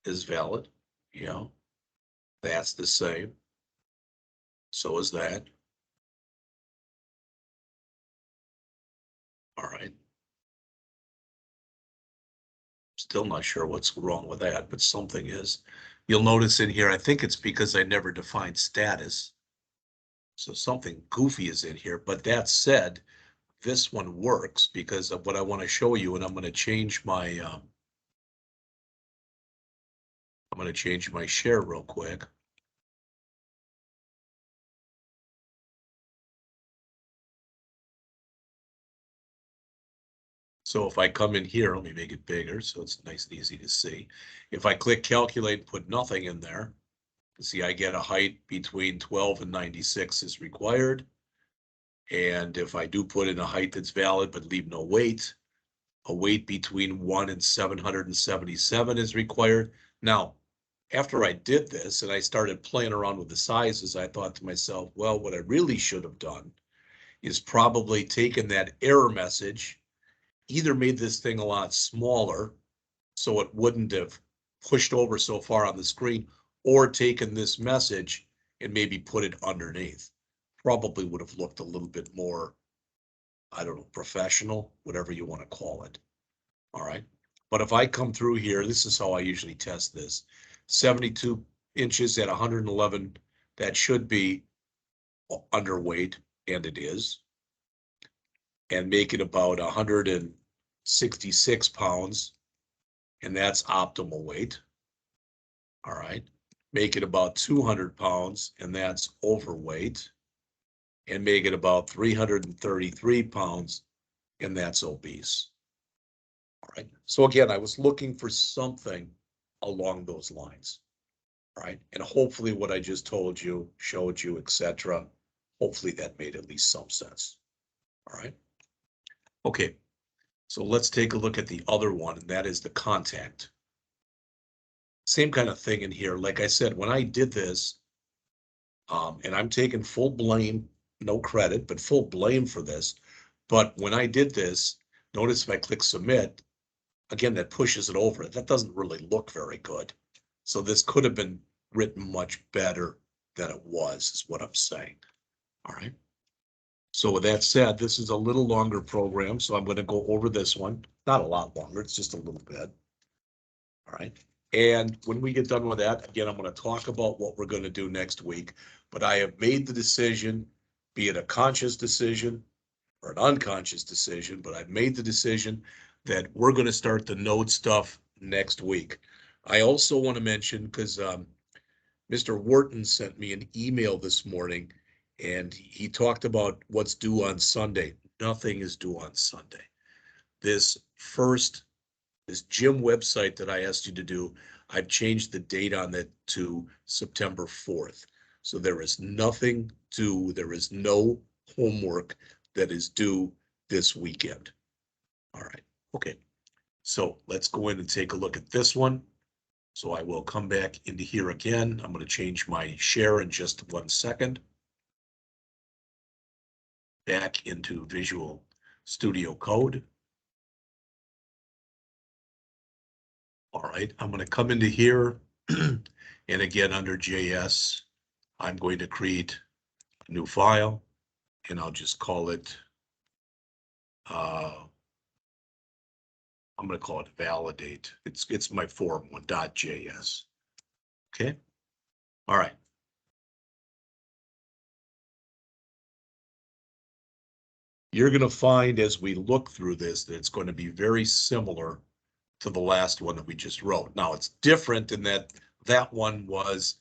A: Is valid. Yeah. That's the same. So is that. All right. Still not sure what's wrong with that, but something is. You'll notice in here, I think it's because I never defined status. So something goofy is in here, but that said, this one works because of what I want to show you, and I'm going to change my share real quick. So if I come in here, let me make it bigger so it's nice and easy to see. If I click calculate and put nothing in there, see I get a height between 12 and 96 is required. And if I do put in a height that's valid but leave no weight, a weight between 1 and 777 is required. Now, after I did this and I started playing around with the sizes, I thought to myself, well, what I really should have done is probably taken that error message, either made this thing a lot smaller so it wouldn't have pushed over so far on the screen, or taken this message and maybe put it underneath. Probably would have looked a little bit more, I don't know, professional, whatever you want to call it. All right. But if I come through here, this is how I usually test this. 72 inches at 111, that should be underweight, and it is. And make it about 166 pounds, and that's optimal weight. All right. Make it about 200 pounds, and that's overweight. And make it about 333 pounds, and that's obese. All right. So again, I was looking for something along those lines. All right. And hopefully what I just told you, showed you, etc. Hopefully that made at least some sense. All right. Okay. So let's take a look at the other one, and that is the contact. Same kind of thing in here. Like I said, when I did this, and I'm taking full blame, no credit, but full blame for this. But when I did this, notice if I click submit, again, that pushes it over. That doesn't really look very good. So this could have been written much better than it was, is what I'm saying. All right. So with that said, this is a little longer program, so I'm going to go over this one. Not a lot longer, it's just a little bit. All right. And when we get done with that, again, I'm going to talk about what we're going to do next week. But I have made the decision, be it a conscious decision or an unconscious decision, but I've made the decision that we're going to start the node stuff next week. I also want to mention, because Mr. Wharton sent me an email this morning, and he talked about what's due on Sunday. Nothing is due on Sunday. This gym website that I asked you to do, I've changed the date on that to September 4th. So there is nothing due, there is no homework that is due this weekend. All right, okay. So let's go in and take a look at this one. So I will come back into here again. I'm going to change my share in just 1 second. Back into Visual Studio Code. All right, I'm going to come into here and again under JS, I'm going to create a new file and I'll just call it, I'm going to call it validate. It's my form one.js. Okay. All right. You're going to find as we look through this that it's going to be very similar to the last one that we just wrote. Now it's different in that that one was,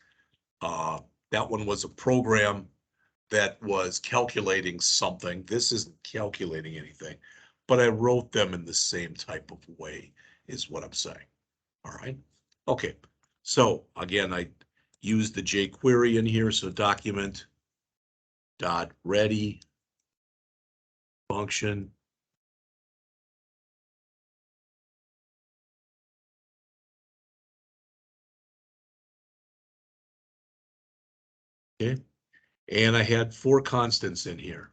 A: that one was a program that was calculating something. This isn't calculating anything, but I wrote them in the same type of way, is what I'm saying. All right. Okay. So again, I use the jQuery in here. So document dot ready function. Okay. And I had 4 constants in here.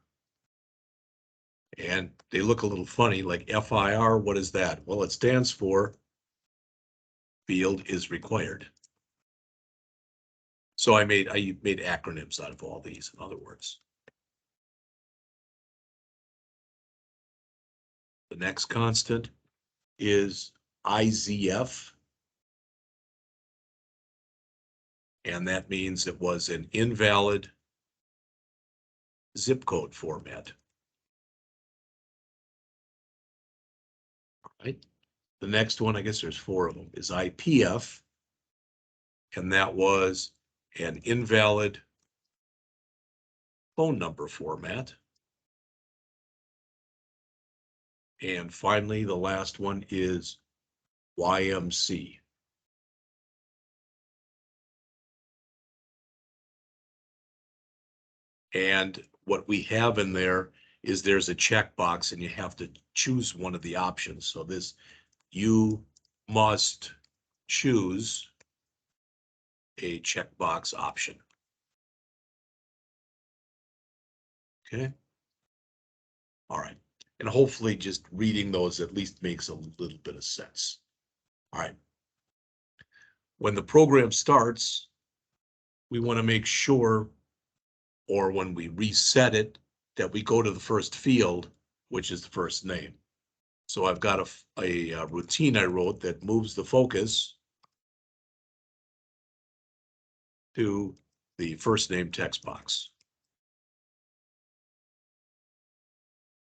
A: And they look a little funny, like FIR. What is that? Well, it stands for field is required. So I made acronyms out of all these, in other words. The next constant is IZF. And that means it was an invalid zip code format. All right. The next one, I guess there's 4 of them, is IPF. And that was an invalid phone number format. And finally, the last one is YMC. And what we have in there is there's a checkbox and you have to choose one of the options. So this, you must choose a checkbox option. Okay. All right. And hopefully just reading those at least makes a little bit of sense. All right. When the program starts, we want to make sure, or when we reset it, that we go to the first field, which is the first name. So I've got a routine I wrote that moves the focus to the first name text box.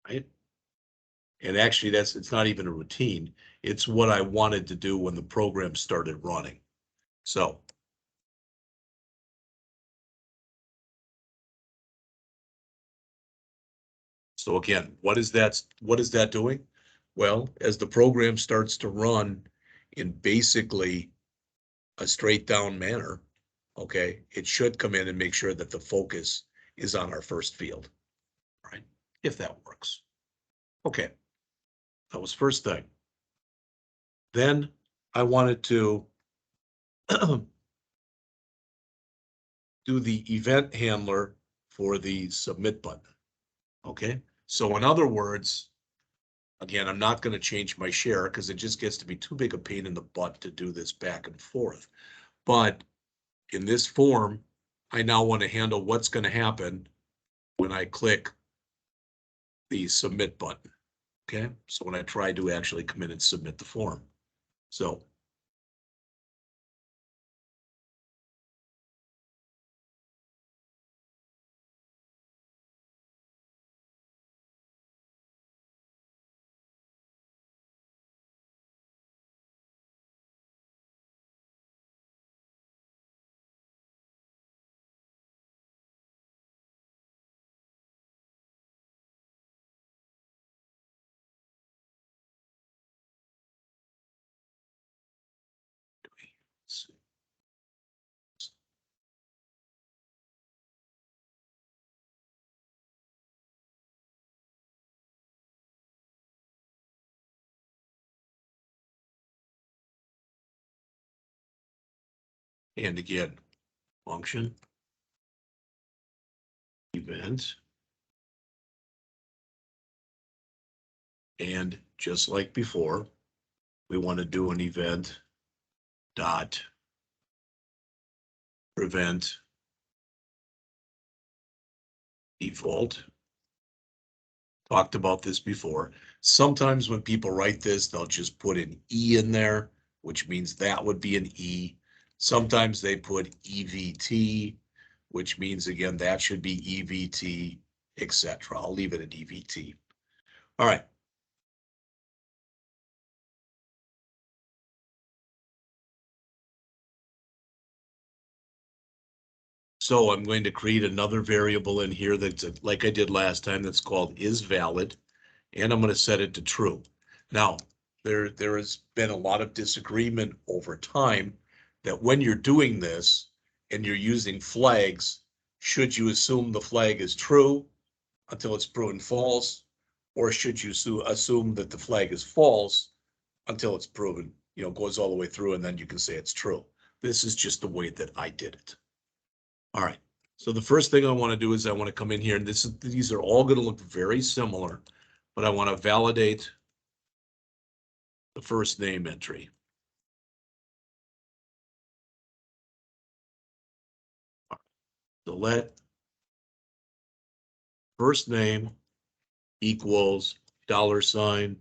A: Right? And actually it's not even a routine. It's what I wanted to do when the program started running. So again, what is that doing? Well, as the program starts to run in basically a straight down manner, okay, it should come in and make sure that the focus is on our first field, right? If that works. Okay, that was first thing. Then I wanted to do the event handler for the submit button. Okay, so in other words, again, I'm not going to change my share because it just gets to be too big a pain in the butt to do this back and forth. But in this form, I now want to handle what's going to happen when I click the submit button. Okay, so when I try to actually come in and submit the form. So let's see. And again, function, event, and just like before, we want to do an event dot prevent default. Talked about this before. Sometimes when people write this, they'll just put an E in there, which means that would be an E. Sometimes they put EVT, which means again, that should be EVT, etc. I'll leave it at EVT. All right. So I'm going to create another variable in here that's like I did last time, that's called isValid, and I'm going to set it to true. Now, there has been a lot of disagreement over time that when you're doing this and you're using flags, should you assume the flag is true until it's proven false, or should you assume that the flag is false until it's proven, goes all the way through, and then you can say it's true. This is just the way that I did it. All right. So the first thing I want to do is I want to come in here, and these are all going to look very similar, but I want to validate the first name entry. So let first name equals $.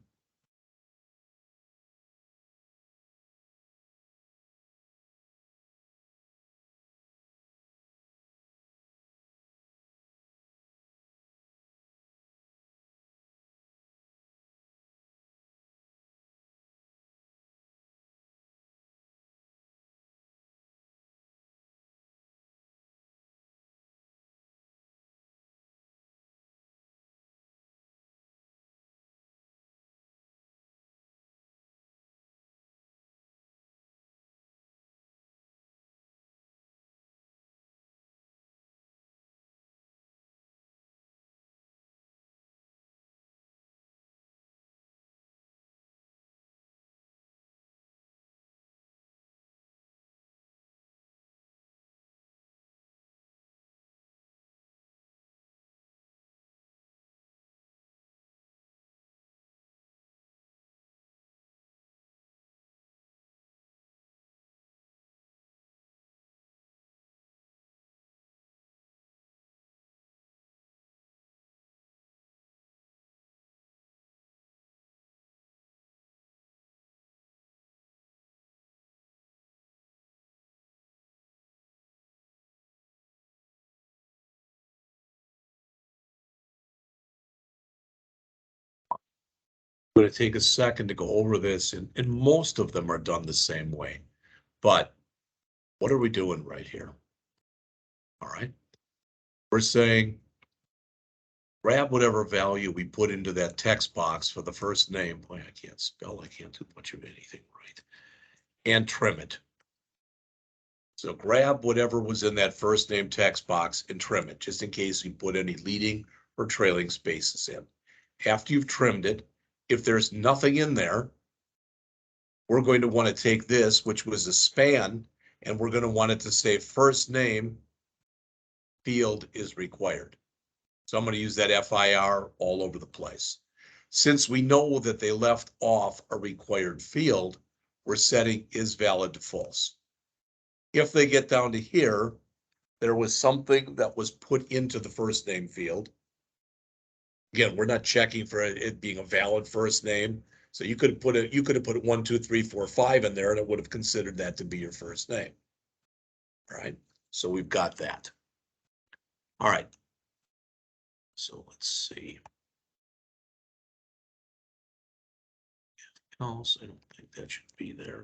A: I'm going to take a second to go over this, and most of them are done the same way. But what are we doing right here? All right. We're saying grab whatever value we put into that text box for the first name. Boy, I can't spell. I can't do much of anything right. And trim it. So grab whatever was in that first name text box and trim it, just in case you put any leading or trailing spaces in. After you've trimmed it, if there's nothing in there, we're going to want to take this, which was a span, and we're going to want it to say first name field is required. So I'm going to use that FIR all over the place. Since we know that they left off a required field, we're setting is valid to false. If they get down to here, there was something that was put into the first name field. Again, we're not checking for it being a valid first name. So you could have put 1, 2, 3, 4, 5 in there, and it would have considered that to be your first name. All right. So we've got that. All right. So let's see. Else, I don't think that should be there.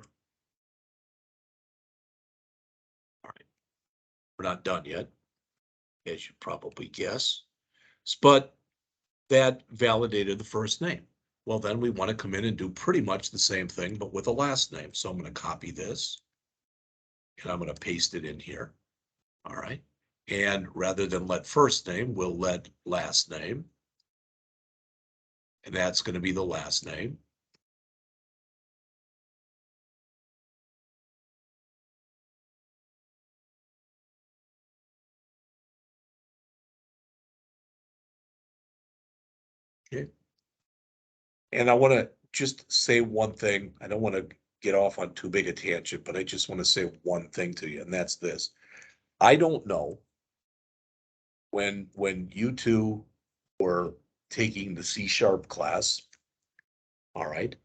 A: All right. We're not done yet, as you probably guess. But that validated the first name. Well, then we want to come in and do pretty much the same thing, but with a last name. So I'm going to copy this and I'm going to paste it in here. All right. And rather than let first name, we'll let last name. And that's going to be the last name. Okay. And I want to just say one thing. I don't want to get off on too big a tangent, but I just want to say one thing to you, and that's this. I don't know when you two were taking the C# class. All right.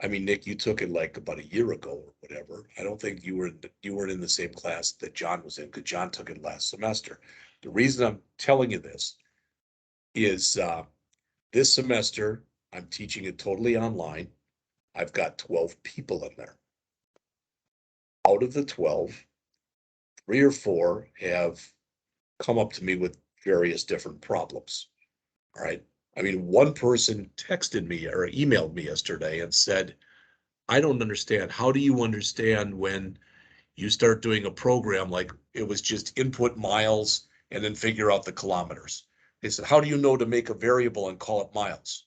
A: I mean, Nick, you took it like about a year ago or whatever. I don't think you weren't in the same class that John was in, because John took it last semester. The reason I'm telling you this is this semester I'm teaching it totally online. I've got 12 people in there. Out of the 12, 3 or 4 have come up to me with various different problems. All right. I mean, one person texted me or emailed me yesterday and said, I don't understand. How do you understand when you start doing a program like it was just input miles and then figure out the kilometers? They said, how do you know to make a variable and call it miles?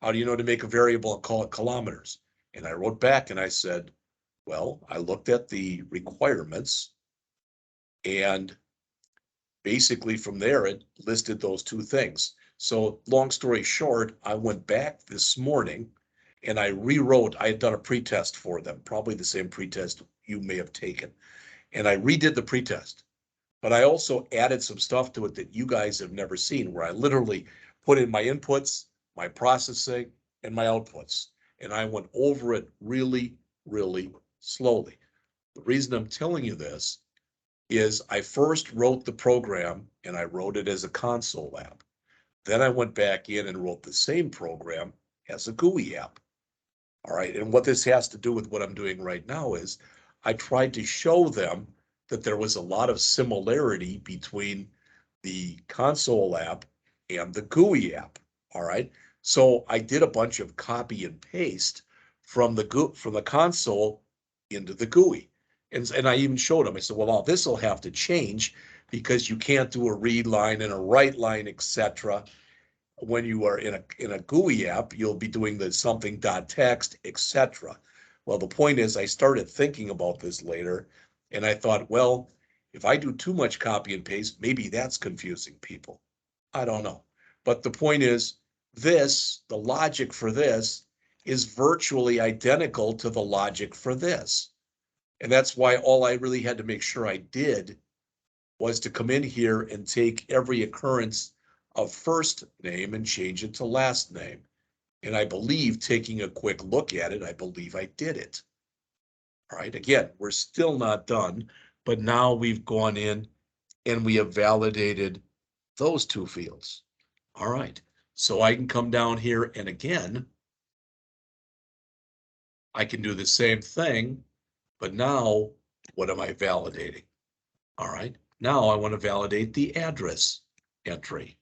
A: How do you know to make a variable and call it kilometers? And I wrote back and I said, well, I looked at the requirements and basically from there, it listed those two things. So long story short, I went back this morning and I rewrote, I had done a pretest for them, probably the same pretest you may have taken. And I redid the pretest, but I also added some stuff to it that you guys have never seen, where I literally put in my inputs, my processing, and my outputs. And I went over it really, really slowly. The reason I'm telling you this is I first wrote the program and I wrote it as a console app. Then I went back in and wrote the same program as a GUI app. All right. And what this has to do with what I'm doing right now is I tried to show them that there was a lot of similarity between the console app and the GUI app. All right. So I did a bunch of copy and paste from the console into the GUI. And I even showed them, I said, well, all this will have to change because you can't do a read line and a write line, etc. When you are in a GUI app, you'll be doing the something .text, etc. Well, the point is I started thinking about this later and I thought, well, if I do too much copy and paste, maybe that's confusing people. I don't know. But the point is the logic for this is virtually identical to the logic for this. And that's why all I really had to make sure I did was to come in here and take every occurrence of first name and change it to last name. And I believe taking a quick look at it, I believe I did it. All right, again, we're still not done, but now we've gone in and we have validated those two fields. All right, so I can come down here and again, I can do the same thing, but now what am I validating? All right, now I want to validate the address entry.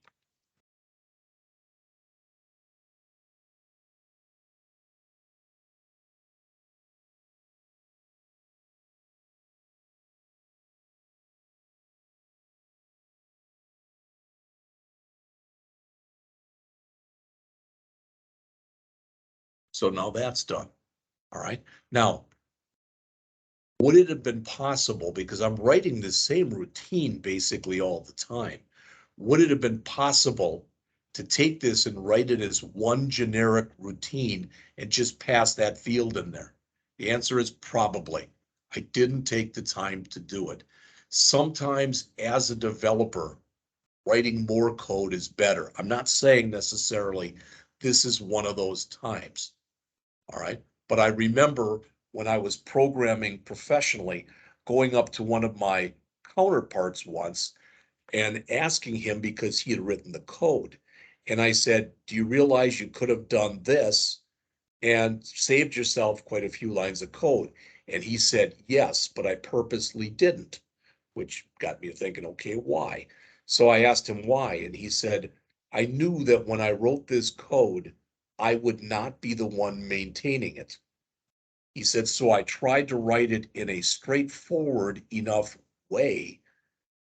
A: So now that's done. All right. Now, would it have been possible, because I'm writing the same routine basically all the time, would it have been possible to take this and write it as one generic routine and just pass that field in there? The answer is probably. I didn't take the time to do it. Sometimes as a developer, writing more code is better. I'm not saying necessarily this is one of those times. All right. But I remember when I was programming professionally, going up to one of my counterparts once and asking him because he had written the code. And I said, do you realize you could have done this and saved yourself quite a few lines of code? And he said, yes, but I purposely didn't, which got me thinking, okay, why? So I asked him why, and he said, I knew that when I wrote this code, I would not be the one maintaining it. He said, so I tried to write it in a straightforward enough way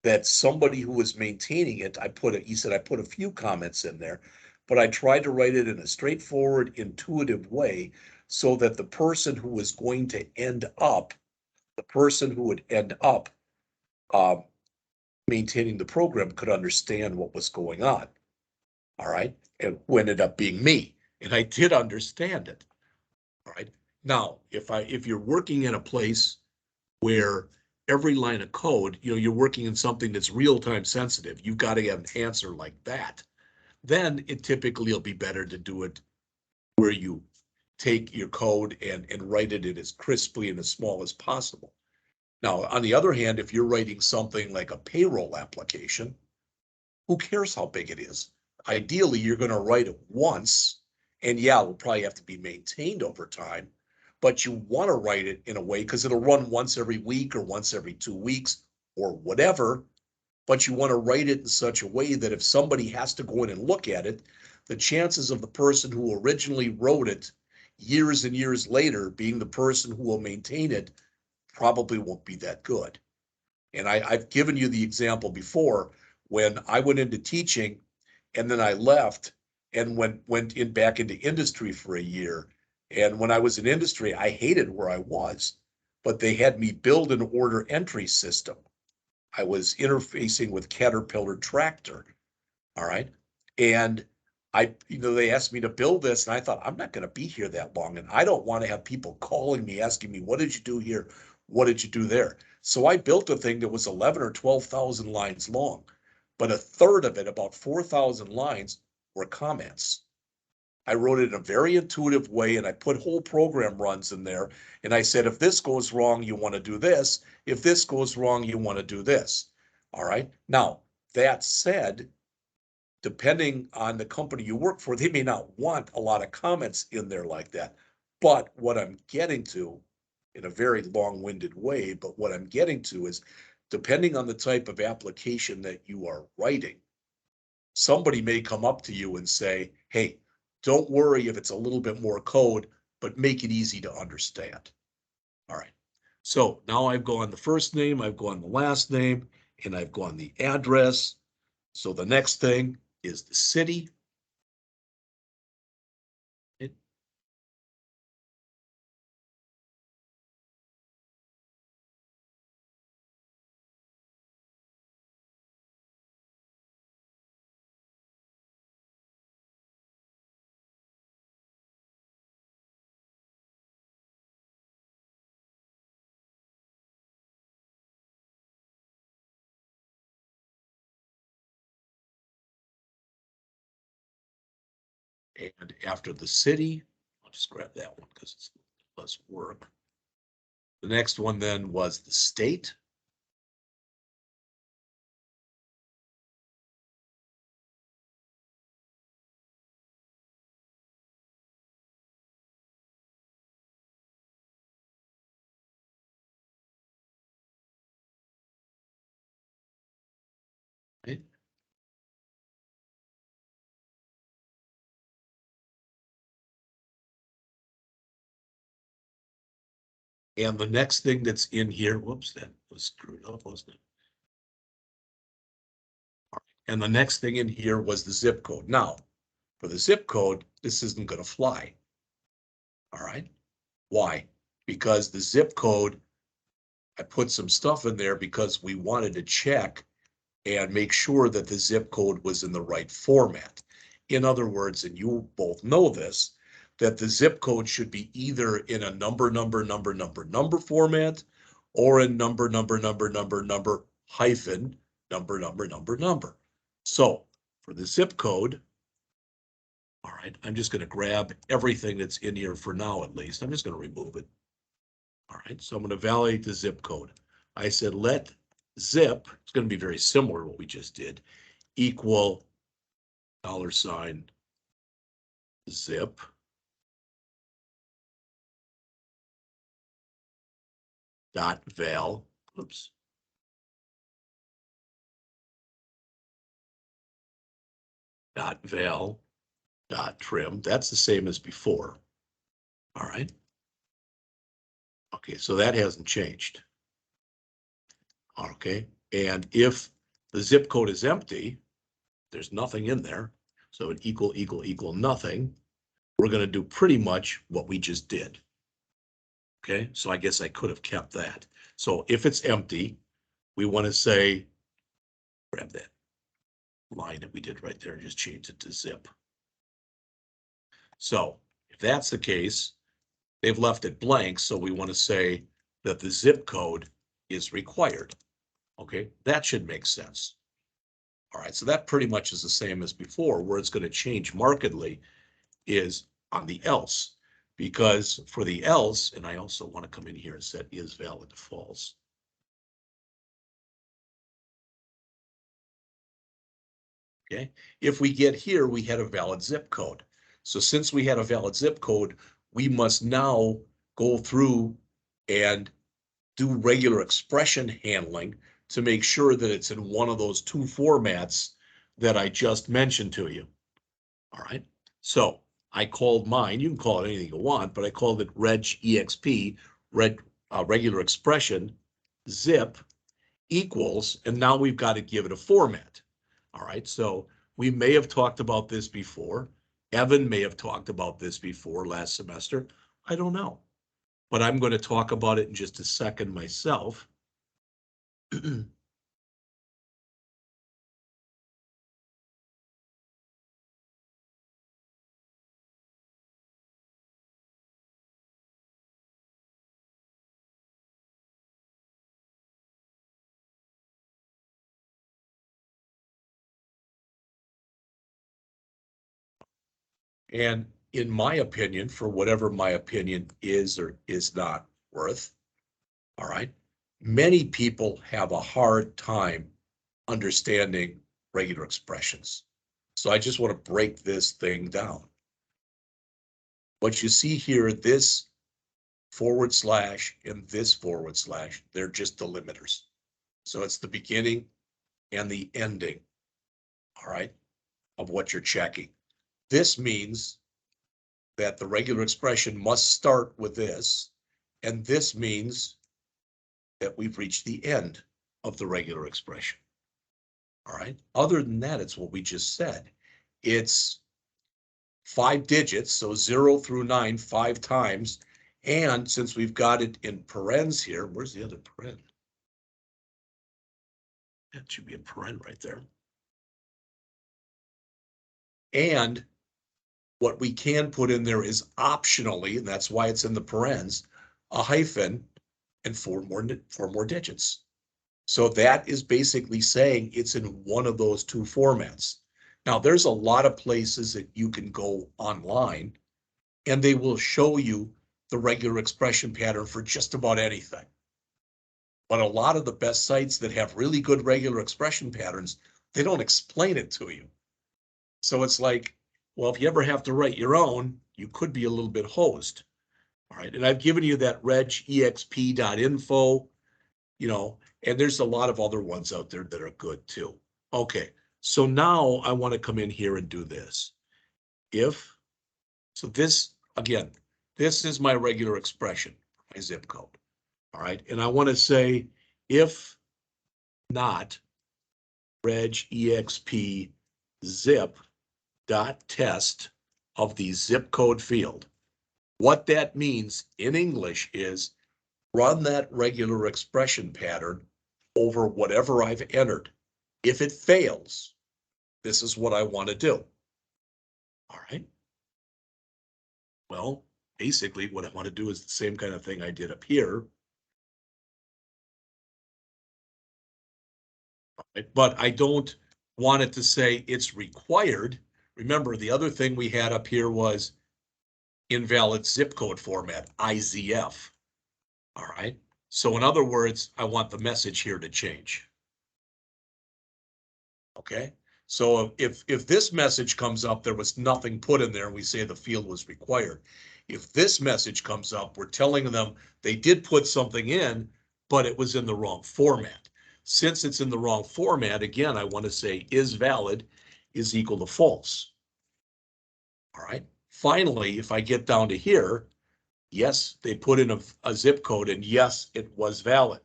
A: that somebody who was maintaining it, he said, I put a few comments in there, but I tried to write it in a straightforward, intuitive way so that the person who was going to end up, the person who would end up maintaining the program could understand what was going on. All right. And who ended up being me. And I did understand it. All right. Now, if you're working in a place where every line of code, you're working in something that's real-time sensitive, you've got to get an answer like that, then it typically will be better to do it where you take your code and write it in as crisply and as small as possible. Now, on the other hand, if you're writing something like a payroll application, who cares how big it is? Ideally, you're going to write it once, and yeah, it will probably have to be maintained over time, but you want to write it in a way because it'll run once every week or once every 2 weeks or whatever. but you want to write it in such a way that if somebody has to go in and look at it, the chances of the person who originally wrote it years and years later being the person who will maintain it probably won't be that good. And I've given you the example before when I went into teaching and then I left and went in back into industry for a year. And when I was in industry, I hated where I was, but they had me build an order entry system. I was interfacing with Caterpillar tractor. All right. And they asked me to build this, and I thought, I'm not going to be here that long. And I don't want to have people calling me, asking me, what did you do here? What did you do there? So I built a thing that was 11 or 12,000 lines long, but a third of it, about 4,000 lines, were comments. I wrote it in a very intuitive way, and I put whole program runs in there. And I said, if this goes wrong, you want to do this. If this goes wrong, you want to do this. All right. Now, that said, depending on the company you work for, they may not want a lot of comments in there like that. But what I'm getting to, in a very long-winded way, but what I'm getting to is, depending on the type of application that you are writing, somebody may come up to you and say, hey, don't worry if it's a little bit more code, but make it easy to understand. All right. So now I've gone the first name, I've gone the last name, and I've gone the address. So the next thing is the city. And after the city, I'll just grab that one because it's less work. The next one then was the state. Right? And the next thing that's in here, whoops, that was screwed up, wasn't it? And the next thing in here was the zip code. Now, for the zip code, this isn't going to fly. All right. Why? Because the zip code, I put some stuff in there because we wanted to check and make sure that the zip code was in the right format. In other words, and you both know this, that the zip code should be either in a number format or a number hyphen number. So for the zip code, all right, I'm just going to grab everything that's in here for now, at least. I'm just going to remove it. All right, so I'm going to validate the zip code. I said, let zip, it's going to be very similar to what we just did, equal $, zip, dot val, oops, dot val, dot trim. That's the same as before. All right. Okay, so that hasn't changed. Okay, and if the zip code is empty, there's nothing in there, so an equal nothing, we're going to do pretty much what we just did. Okay, so I guess I could have kept that. So if it's empty, we want to say, grab that line that we did right there, just change it to zip. So if that's the case, they've left it blank, so we want to say that the zip code is required. Okay, that should make sense. All right, so that pretty much is the same as before. Where it's going to change markedly is on the else, because for the else, and I also want to come in here and set is valid to false. Okay, if we get here, we had a valid zip code. So since we had a valid zip code, we must now go through and do regular expression handling to make sure that it's in one of those two formats that I just mentioned to you. All right. So I called mine, you can call it anything you want, but I called it reg.exp, regular expression, zip equals, and now we've got to give it a format. All right. So we may have talked about this before. Evan may have talked about this before last semester. I don't know. But I'm going to talk about it in just a second myself. And in my opinion, for whatever my opinion is or is not worth, all right, many people have a hard time understanding regular expressions. So I just want to break this thing down. What you see here, this forward slash and this forward slash, they're just delimiters. So it's the beginning and the ending, all right, of what you're checking. This means that the regular expression must start with this, and this means that we've reached the end of the regular expression. All right. Other than that, it's what we just said. It's 5 digits, so 0 through 9, 5 times. And since we've got it in parens here, where's the other paren? That should be a paren right there. And what we can put in there is optionally, and that's why it's in the parens, a hyphen and four more digits. So that is basically saying it's in one of those two formats. Now, there's a lot of places that you can go online and they will show you the regular expression pattern for just about anything. But a lot of the best sites that have really good regular expression patterns, they don't explain it to you. So it's like, well, if you ever have to write your own, you could be a little bit hosed. All right. And I've given you that regexp.info, and there's a lot of other ones out there that are good too. Okay. So now I want to come in here and do this. So this, again, this is my regular expression, my zip code. All right. And I want to say if not regexp zip dot test of the zip code field. What that means in English is run that regular expression pattern over whatever I've entered. If it fails, this is what I want to do. All right. Well, basically what I want to do is the same kind of thing I did up here. Right? But I don't want it to say it's required. Remember, the other thing we had up here was invalid zip code format, IZF. All right. So in other words, I want the message here to change. Okay. So if this message comes up, there was nothing put in there and we say the field was required. If this message comes up, we're telling them they did put something in, but it was in the wrong format. Since it's in the wrong format, again, I want to say is valid is equal to false. All right. Finally, if I get down to here, yes, they put in a zip code and yes, it was valid.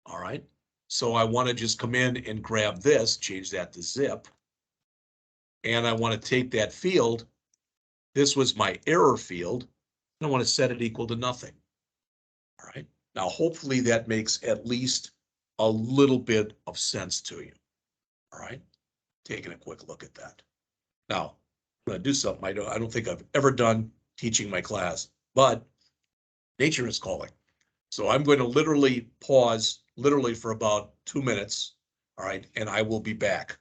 A: All right. So I want to just come in and grab this, change that to zip. And I want to take that field. This was my error field. And I want to set it equal to nothing. All right. Now, hopefully that makes at least a little bit of sense to you. All right. Taking a quick look at that. Now, I'm going to do something I don't think I've ever done teaching my class, but nature is calling. So I'm going to literally pause for about 2 minutes. All right. And I will be back.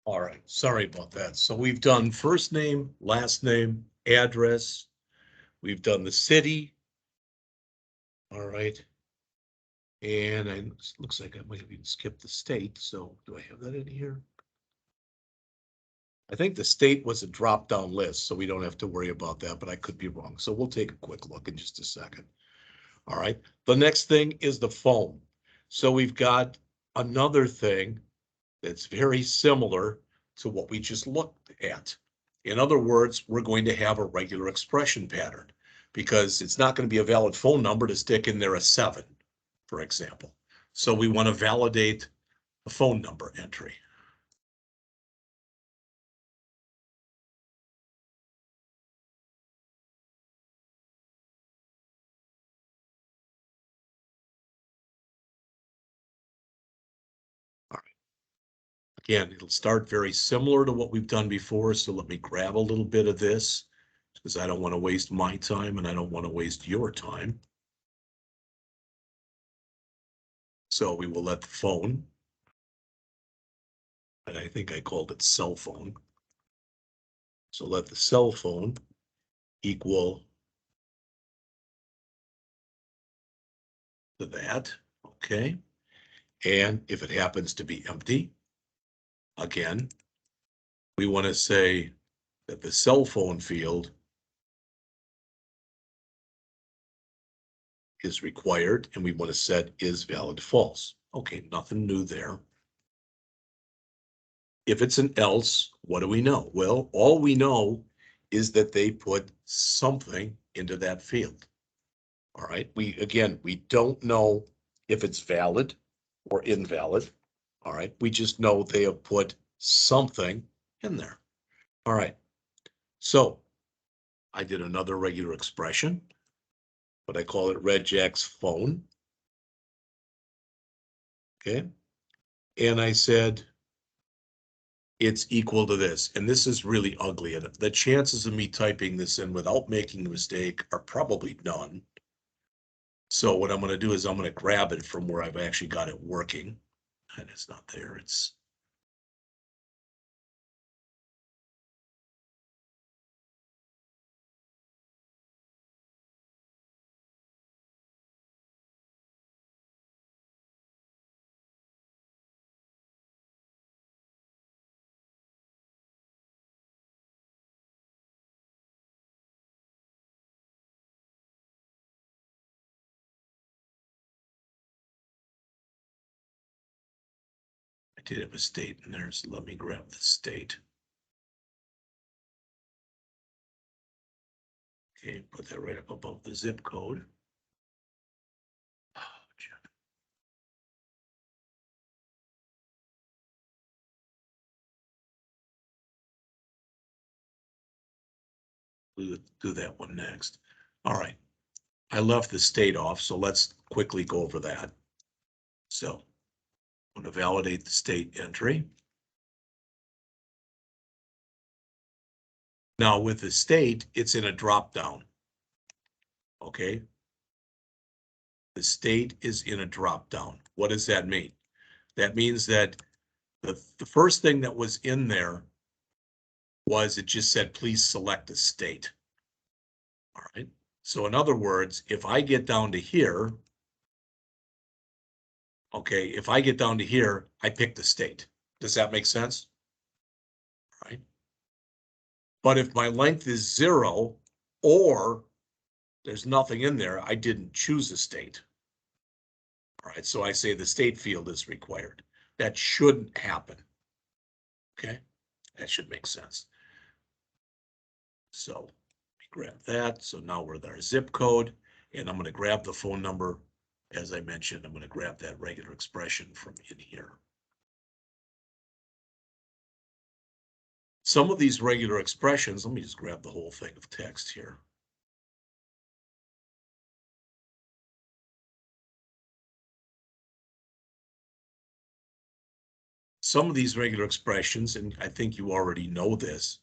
A: All right, sorry about that. So we've done first name, last name, address. We've done the city. All right. And it looks like I might have even skipped the state. So do I have that in here? I think the state was a drop-down list, so we don't have to worry about that, but I could be wrong. So we'll take a quick look in just a second. All right. The next thing is the phone. So we've got another thing that's very similar to what we just looked at. In other words, we're going to have a regular expression pattern because it's not going to be a valid phone number to stick in there a 7, for example. So we want to validate a phone number entry. All right. Again, it'll start very similar to what we've done before. So let me grab a little bit of this because I don't want to waste my time and I don't want to waste your time. So we will let the phone, and I think I called it cell phone. So let the cell phone equal to that, okay? And if it happens to be empty, again, we want to say that the cell phone field is required, and we want to set is valid false. Okay, nothing new there. If it's an else, what do we know? Well, all we know is that they put something into that field. All right, we don't know if it's valid or invalid. All right, we just know they have put something in there. All right, so I did another regular expression, but I call it Red Jack's phone. Okay, and I said it's equal to this, and this is really ugly. And the chances of me typing this in without making a mistake are probably none. So what I'm going to do is I'm going to grab it from where I've actually got it working, and it's not there. It's I did have a state in there, so let me grab the state. Okay, put that right up above the zip code. We'll do that one next. All right. I left the state off, so let's quickly go over that. So I'm going to validate the state entry. Now with the state, it's in a drop down. Okay. The state is in a drop down. What does that mean? That means that the first thing that was in there was it just said, please select a state. All right. So in other words, if I get down to here, okay, if I get down to here, I pick the state. Does that make sense? All right. But if my length is 0 or there's nothing in there, I didn't choose a state. All right, so I say the state field is required. That shouldn't happen. Okay, that should make sense. So grab that. So now we're at our zip code, and I'm going to grab the phone number. As I mentioned, I'm going to grab that regular expression from in here. Some of these regular expressions, let me just grab the whole thing of text here. Some of these regular expressions, and I think you already know this,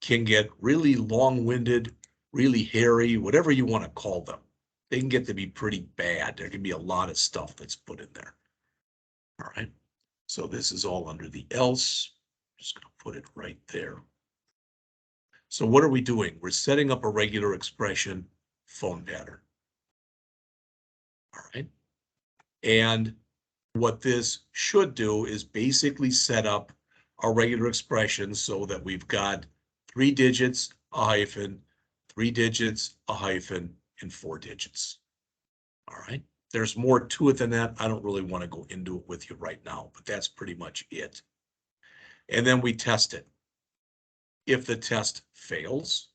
A: can get really long-winded, really hairy, whatever you want to call them. They can get to be pretty bad. There can be a lot of stuff that's put in there. All right. So this is all under the else. just gonna put it right there. So what are we doing? We're setting up a regular expression phone pattern. All right. And what this should do is basically set up our regular expression so that we've got 3 digits, a hyphen, 3 digits, a hyphen, and 4 digits. All right. There's more to it than that. I don't really want to go into it with you right now, but that's pretty much it. And then we test it. If the test fails,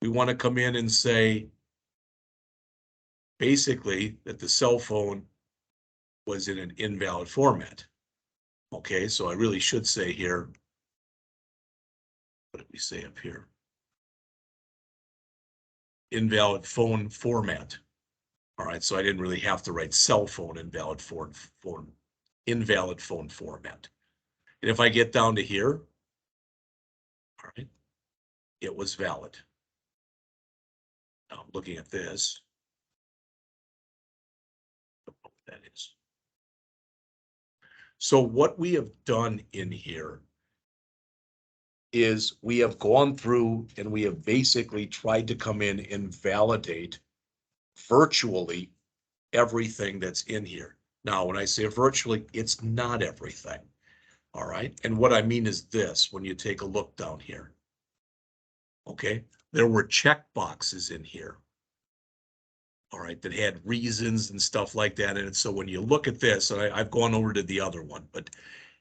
A: we want to come in and say, basically, that the cell phone was in an invalid format. Okay, so I really should say here, what did we say up here? Invalid phone format. All right, so I didn't really have to write cell phone invalid phone format. And if I get down to here, all right, it was valid. Now I'm looking at this. I don't know what that is. So what we have done in here is we have gone through and we have basically tried to come in and validate virtually everything that's in here. Now, when I say virtually, it's not everything. All right. And what I mean is this, when you take a look down here. Okay. There were check boxes in here. All right. That had reasons and stuff like that in it. So when you look at this, and I've gone over to the other one, but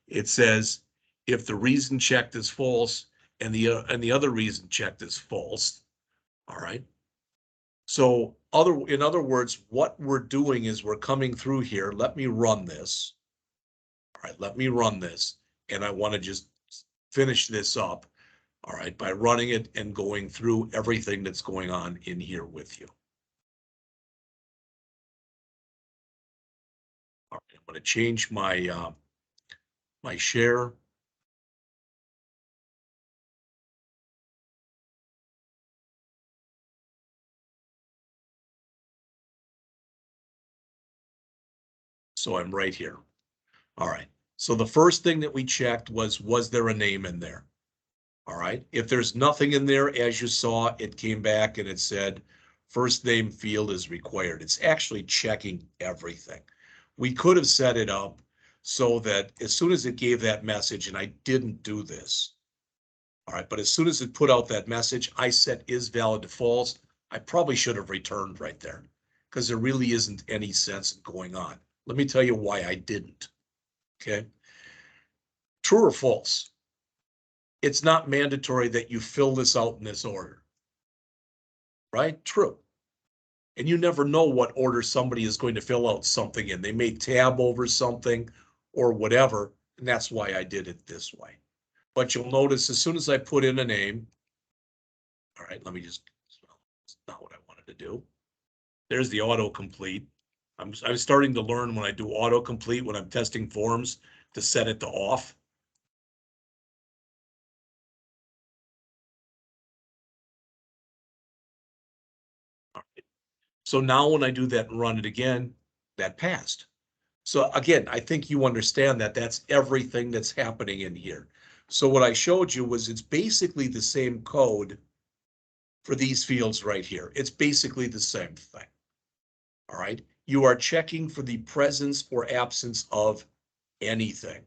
A: it says if the reason checked is false and the other reason checked is false. All right. So in other words, what we're doing is we're coming through here. Let me run this. All right, let me run this. And I want to just finish this up. All right, by running it and going through everything that's going on in here with you. All right, I'm going to change my my share. So I'm right here. All right. So the first thing that we checked was there a name in there? All right. If there's nothing in there, as you saw, it came back and it said first name field is required. It's actually checking everything. We could have set it up so that as soon as it gave that message, and I didn't do this, all right, but as soon as it put out that message, I set is valid to false. I probably should have returned right there because there really isn't any sense in going on. Let me tell you why I didn't. Okay. True or false? It's not mandatory that you fill this out in this order, right? True. And you never know what order somebody is going to fill out something in. They may tab over something or whatever, and that's why I did it this way. But you'll notice as soon as I put in a name, all right, let me just, that's not what I wanted to do. There's the autocomplete. I'm starting to learn when I do autocomplete, when I'm testing forms, to set it to off. So now when I do that and run it again, that passed. So again, I think you understand that that's everything that's happening in here. So what I showed you was it's basically the same code for these fields right here. It's basically the same thing. All right. You are checking for the presence or absence of anything.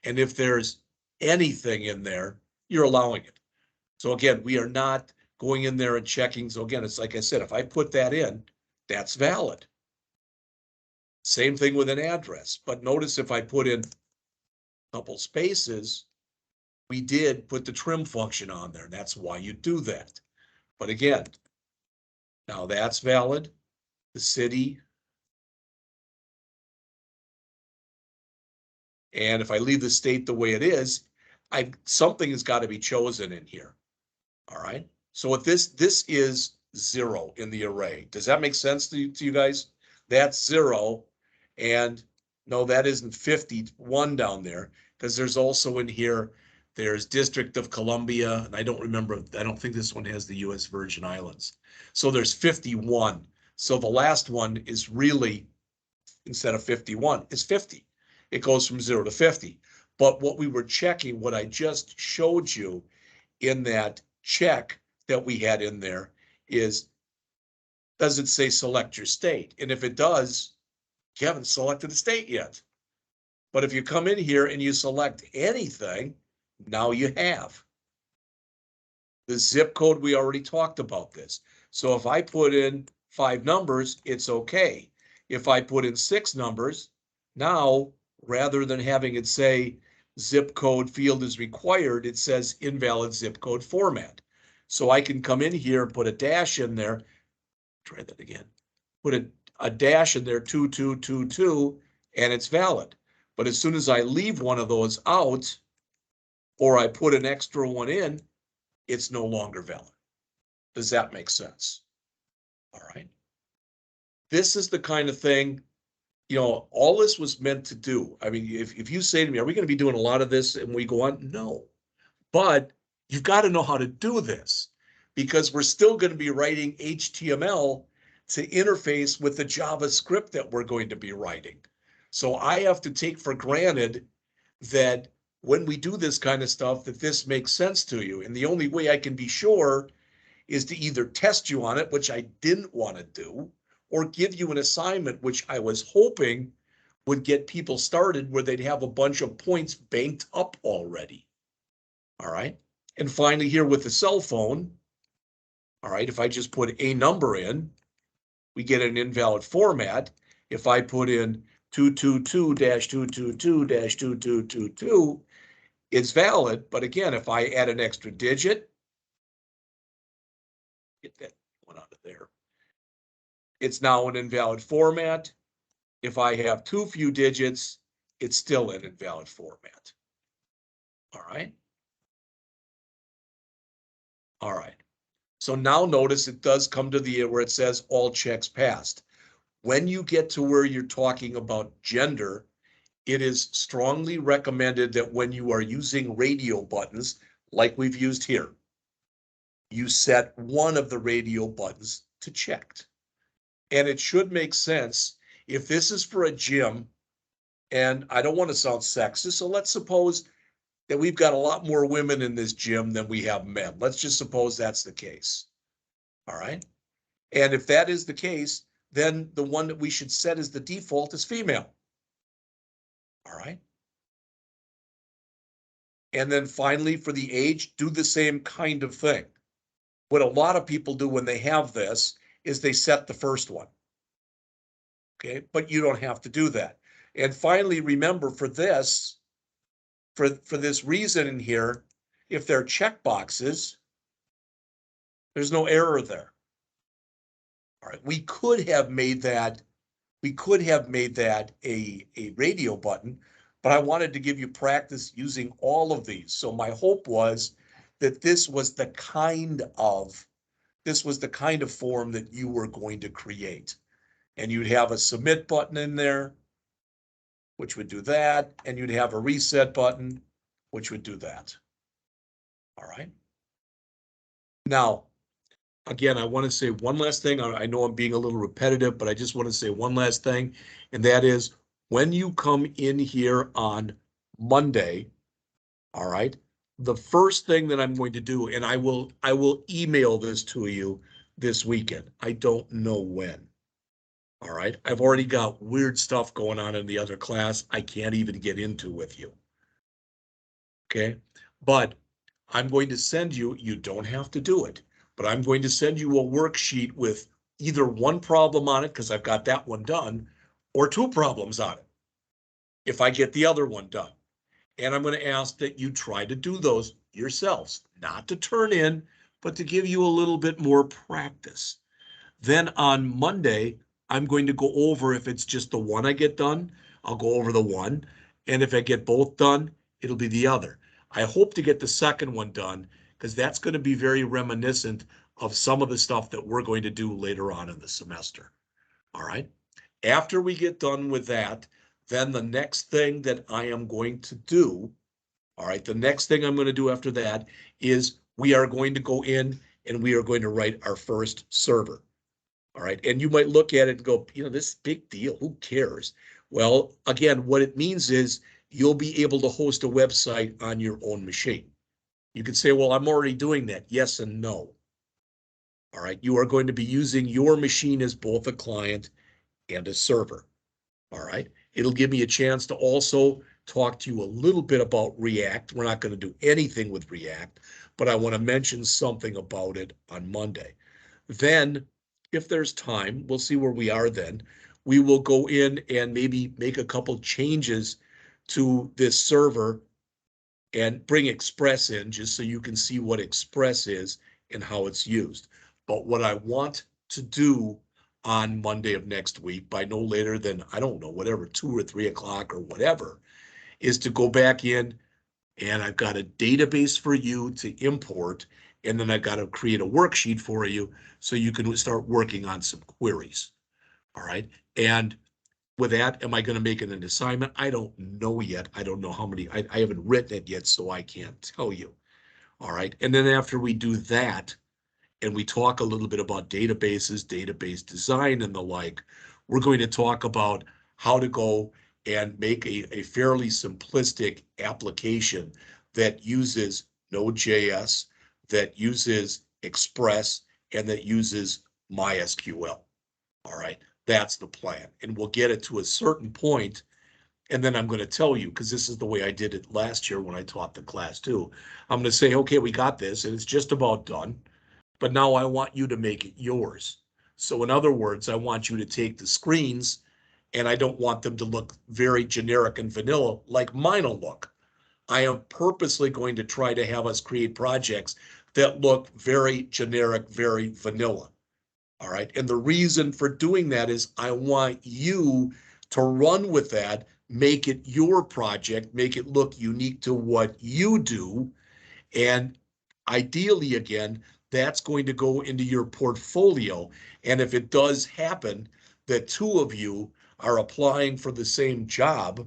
A: And if there's anything in there, you're allowing it. So again, we are not going in there and checking. So again, it's like I said, if I put that in, that's valid. Same thing with an address. But notice if I put in a couple spaces, we did put the trim function on there. That's why you do that. But again, now that's valid. The city. And if I leave the state the way it is, something has got to be chosen in here. All right. So what this is 0 in the array. Does that make sense to you guys? That's 0. And no, that isn't 51 down there because there's also in here, there's District of Columbia. And I don't remember, I don't think this one has the US Virgin Islands. So there's 51. So the last one is really, instead of 51, is 50. It goes from 0 to 50. But what we were checking, what I just showed you in that check that we had in there is, does it say select your state? And if it does, you haven't selected a state yet. But if you come in here and you select anything, now you have. The zip code, we already talked about this. So if I put in 5 numbers, it's okay. If I put in 6 numbers, now rather than having it say zip code field is required, it says invalid zip code format. So I can come in here and put a dash in there. Try that again. Put a dash in there, 2222, and it's valid. But as soon as I leave one of those out, or I put an extra one in, it's no longer valid. Does that make sense? All right. This is the kind of thing, all this was meant to do. I mean, if you say to me, are we going to be doing a lot of this and we go on? No. But you've got to know how to do this, because we're still going to be writing HTML to interface with the JavaScript that we're going to be writing. So I have to take for granted that when we do this kind of stuff, that this makes sense to you. And the only way I can be sure is to either test you on it, which I didn't want to do, or give you an assignment, which I was hoping would get people started where they'd have a bunch of points banked up already. All right. And finally, here with the cell phone, all right, if I just put a number in, we get an invalid format. If I put in 222-222-2222, it's valid. But again, if I add an extra digit, get that one out of there, it's now an invalid format. If I have too few digits, it's still an invalid format. All right. All right. So now notice it does come to the where it says all checks passed. When you get to where you're talking about gender, it is strongly recommended that when you are using radio buttons, like we've used here, you set one of the radio buttons to checked. And it should make sense if this is for a gym, and I don't want to sound sexist, so let's suppose that we've got a lot more women in this gym than we have men. Let's just suppose that's the case. All right. And if that is the case, then the one that we should set as the default is female. All right. And then finally, for the age, do the same kind of thing. What a lot of people do when they have this is they set the first one. Okay, but you don't have to do that. And finally, remember for this, for this reason in here, if they're check boxes, there's no error there. All right, we could have made that a radio button, but I wanted to give you practice using all of these. So my hope was that this was the kind of form that you were going to create. And you'd have a submit button in there, which would do that, and you'd have a reset button, which would do that. All right. Now, again, I want to say one last thing. I know I'm being a little repetitive, but I just want to say one last thing, and that is when you come in here on Monday, all right, the first thing that I'm going to do, and I will email this to you this weekend. I don't know when. All right, I've already got weird stuff going on in the other class I can't even get into with you. Okay, but I'm going to send you, you don't have to do it, but I'm going to send you a worksheet with either one problem on it, because I've got that one done, or 2 problems on it, if I get the other one done. And I'm going to ask that you try to do those yourselves, not to turn in, but to give you a little bit more practice. Then on Monday, I'm going to go over, if it's just the one I get done, I'll go over the one. And if I get both done, it'll be the other. I hope to get the second one done, because that's going to be very reminiscent of some of the stuff that we're going to do later on in the semester. All right. After we get done with that, then the next thing that I am going to do, all right, the next thing I'm going to do after that is we are going to go in and we are going to write our first server. All right. And you might look at it and go, this big deal, who cares? Well, again, what it means is you'll be able to host a website on your own machine. You can say, well, I'm already doing that. Yes and no. All right. You are going to be using your machine as both a client and a server. All right. It'll give me a chance to also talk to you a little bit about React. We're not going to do anything with React, but I want to mention something about it on Monday. Then, if there's time, we'll see where we are then. We will go in and maybe make a couple changes to this server and bring Express in just so you can see what Express is and how it's used. But what I want to do on Monday of next week, by no later than, I don't know, whatever, 2 or 3 o'clock or whatever, is to go back in and I've got a database for you to import, and then I've got to create a worksheet for you so you can start working on some queries. All right. And with that, am I going to make it an assignment? I don't know yet. I don't know how many, I haven't written it yet, so I can't tell you. All right. And then after we do that, and we talk a little bit about databases, database design, and the like, we're going to talk about how to go and make a fairly simplistic application that uses Node.js, that uses Express, and that uses MySQL. All right, that's the plan. And we'll get it to a certain point, and then I'm going to tell you, because this is the way I did it last year when I taught the class too. I'm going to say, okay, we got this, and it's just about done. But now I want you to make it yours. So in other words, I want you to take the screens, and I don't want them to look very generic and vanilla like mine will look. I am purposely going to try to have us create projects that look very generic, very vanilla. All right. And the reason for doing that is I want you to run with that, make it your project, make it look unique to what you do. And ideally, again, that's going to go into your portfolio. And if it does happen that 2 of you are applying for the same job,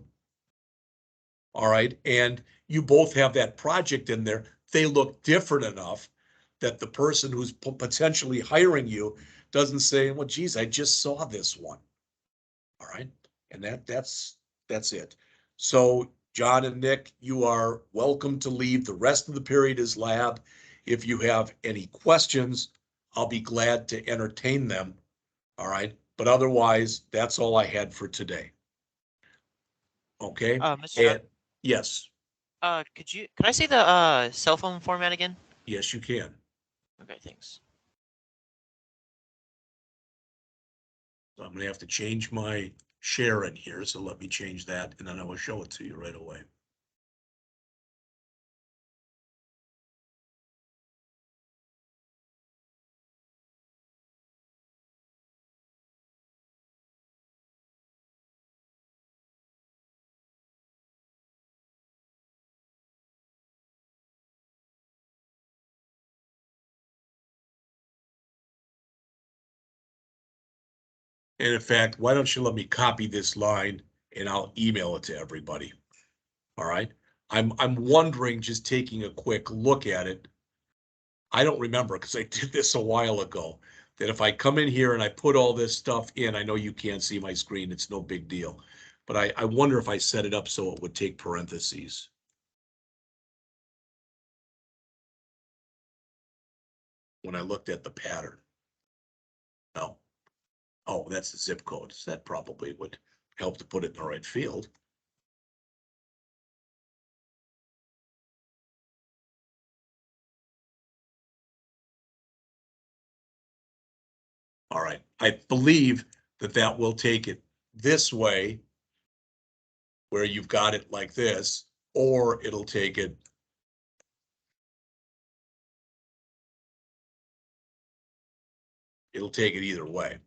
A: all right, and you both have that project in there, they look different enough that the person who's potentially hiring you doesn't say, well, geez, I just saw this one. All right. And that's it. So John and Nick, you are welcome to leave. The rest of the period is lab. If you have any questions, I'll be glad to entertain them. All right. But otherwise, that's all I had for today. Okay.
C: Mr. John,
A: Yes,
C: could I see the cell phone format again?
A: yes, you can.
C: Okay, thanks.
A: So I'm going to have to change my share in here. So let me change that, and then I will show it to you right away. And in fact, why don't you let me copy this line and I'll email it to everybody. All right. I'm wondering, just taking a quick look at it. I don't remember because I did this a while ago, that if I come in here and I put all this stuff in, I know you can't see my screen, it's no big deal. But I wonder if I set it up so it would take parentheses. When I looked at the pattern. No. Oh, that's the zip code. So that probably would help to put it in the right field. All right. I believe that that will take it this way, where you've got it like this, or it'll take it either way.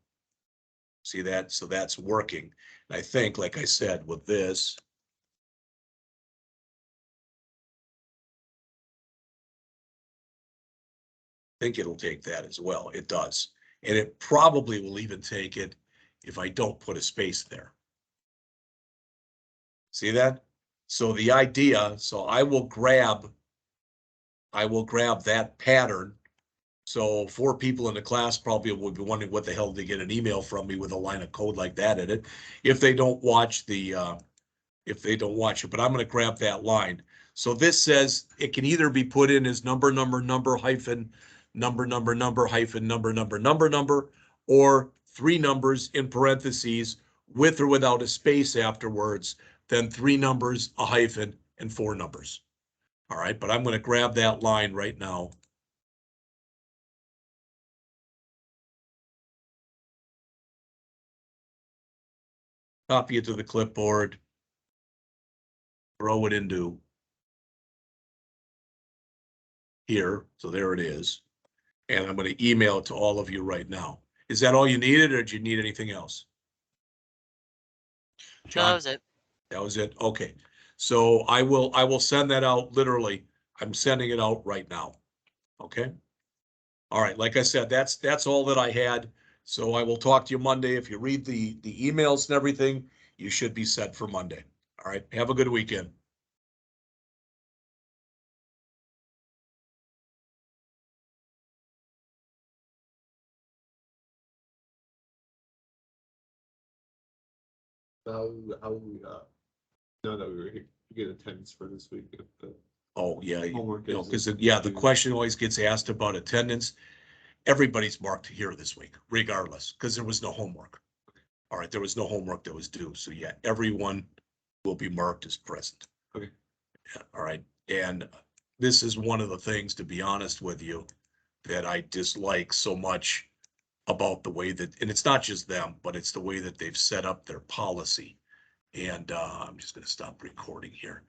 A: See that? So that's working. And I think, like I said, with this, I think it'll take that as well. It does. And it probably will even take it if I don't put a space there. See that? So the idea, so I will grab that pattern. So 4 people in the class probably will be wondering what the hell they get an email from me with a line of code like that in it. If they don't watch the if they don't watch it, but I'm going to grab that line. So this says it can either be put in as number, hyphen, number, hyphen, number, or three numbers in parentheses with or without a space afterwards, then three numbers, a hyphen, and four numbers. All right, but I'm going to grab that line right now. Copy it to the clipboard. Throw it into here. So there it is. And I'm going to email it to all of you right now. Is that all you needed, or did you need anything else?
C: No, that
A: John,
C: was it.
A: that was it? Okay. So I will send that out literally. I'm sending it out right now. Okay. All right. Like I said, that's all that I had. So I will talk to you Monday. If you read the emails and everything, you should be set for Monday. All right. Have a good weekend.
B: How we, know that we were here, to get attendance for this week. If the
A: Oh, yeah,
B: homework is.
A: because, yeah, the question always gets asked about attendance. Everybody's marked here this week, regardless, because there was no homework. All right, there was no homework that was due. So yeah, everyone will be marked as present.
B: Okay.
A: Yeah, all right. And this is one of the things, to be honest with you, that I dislike so much about the way that, and it's not just them, but it's the way that they've set up their policy. And I'm just going to stop recording here.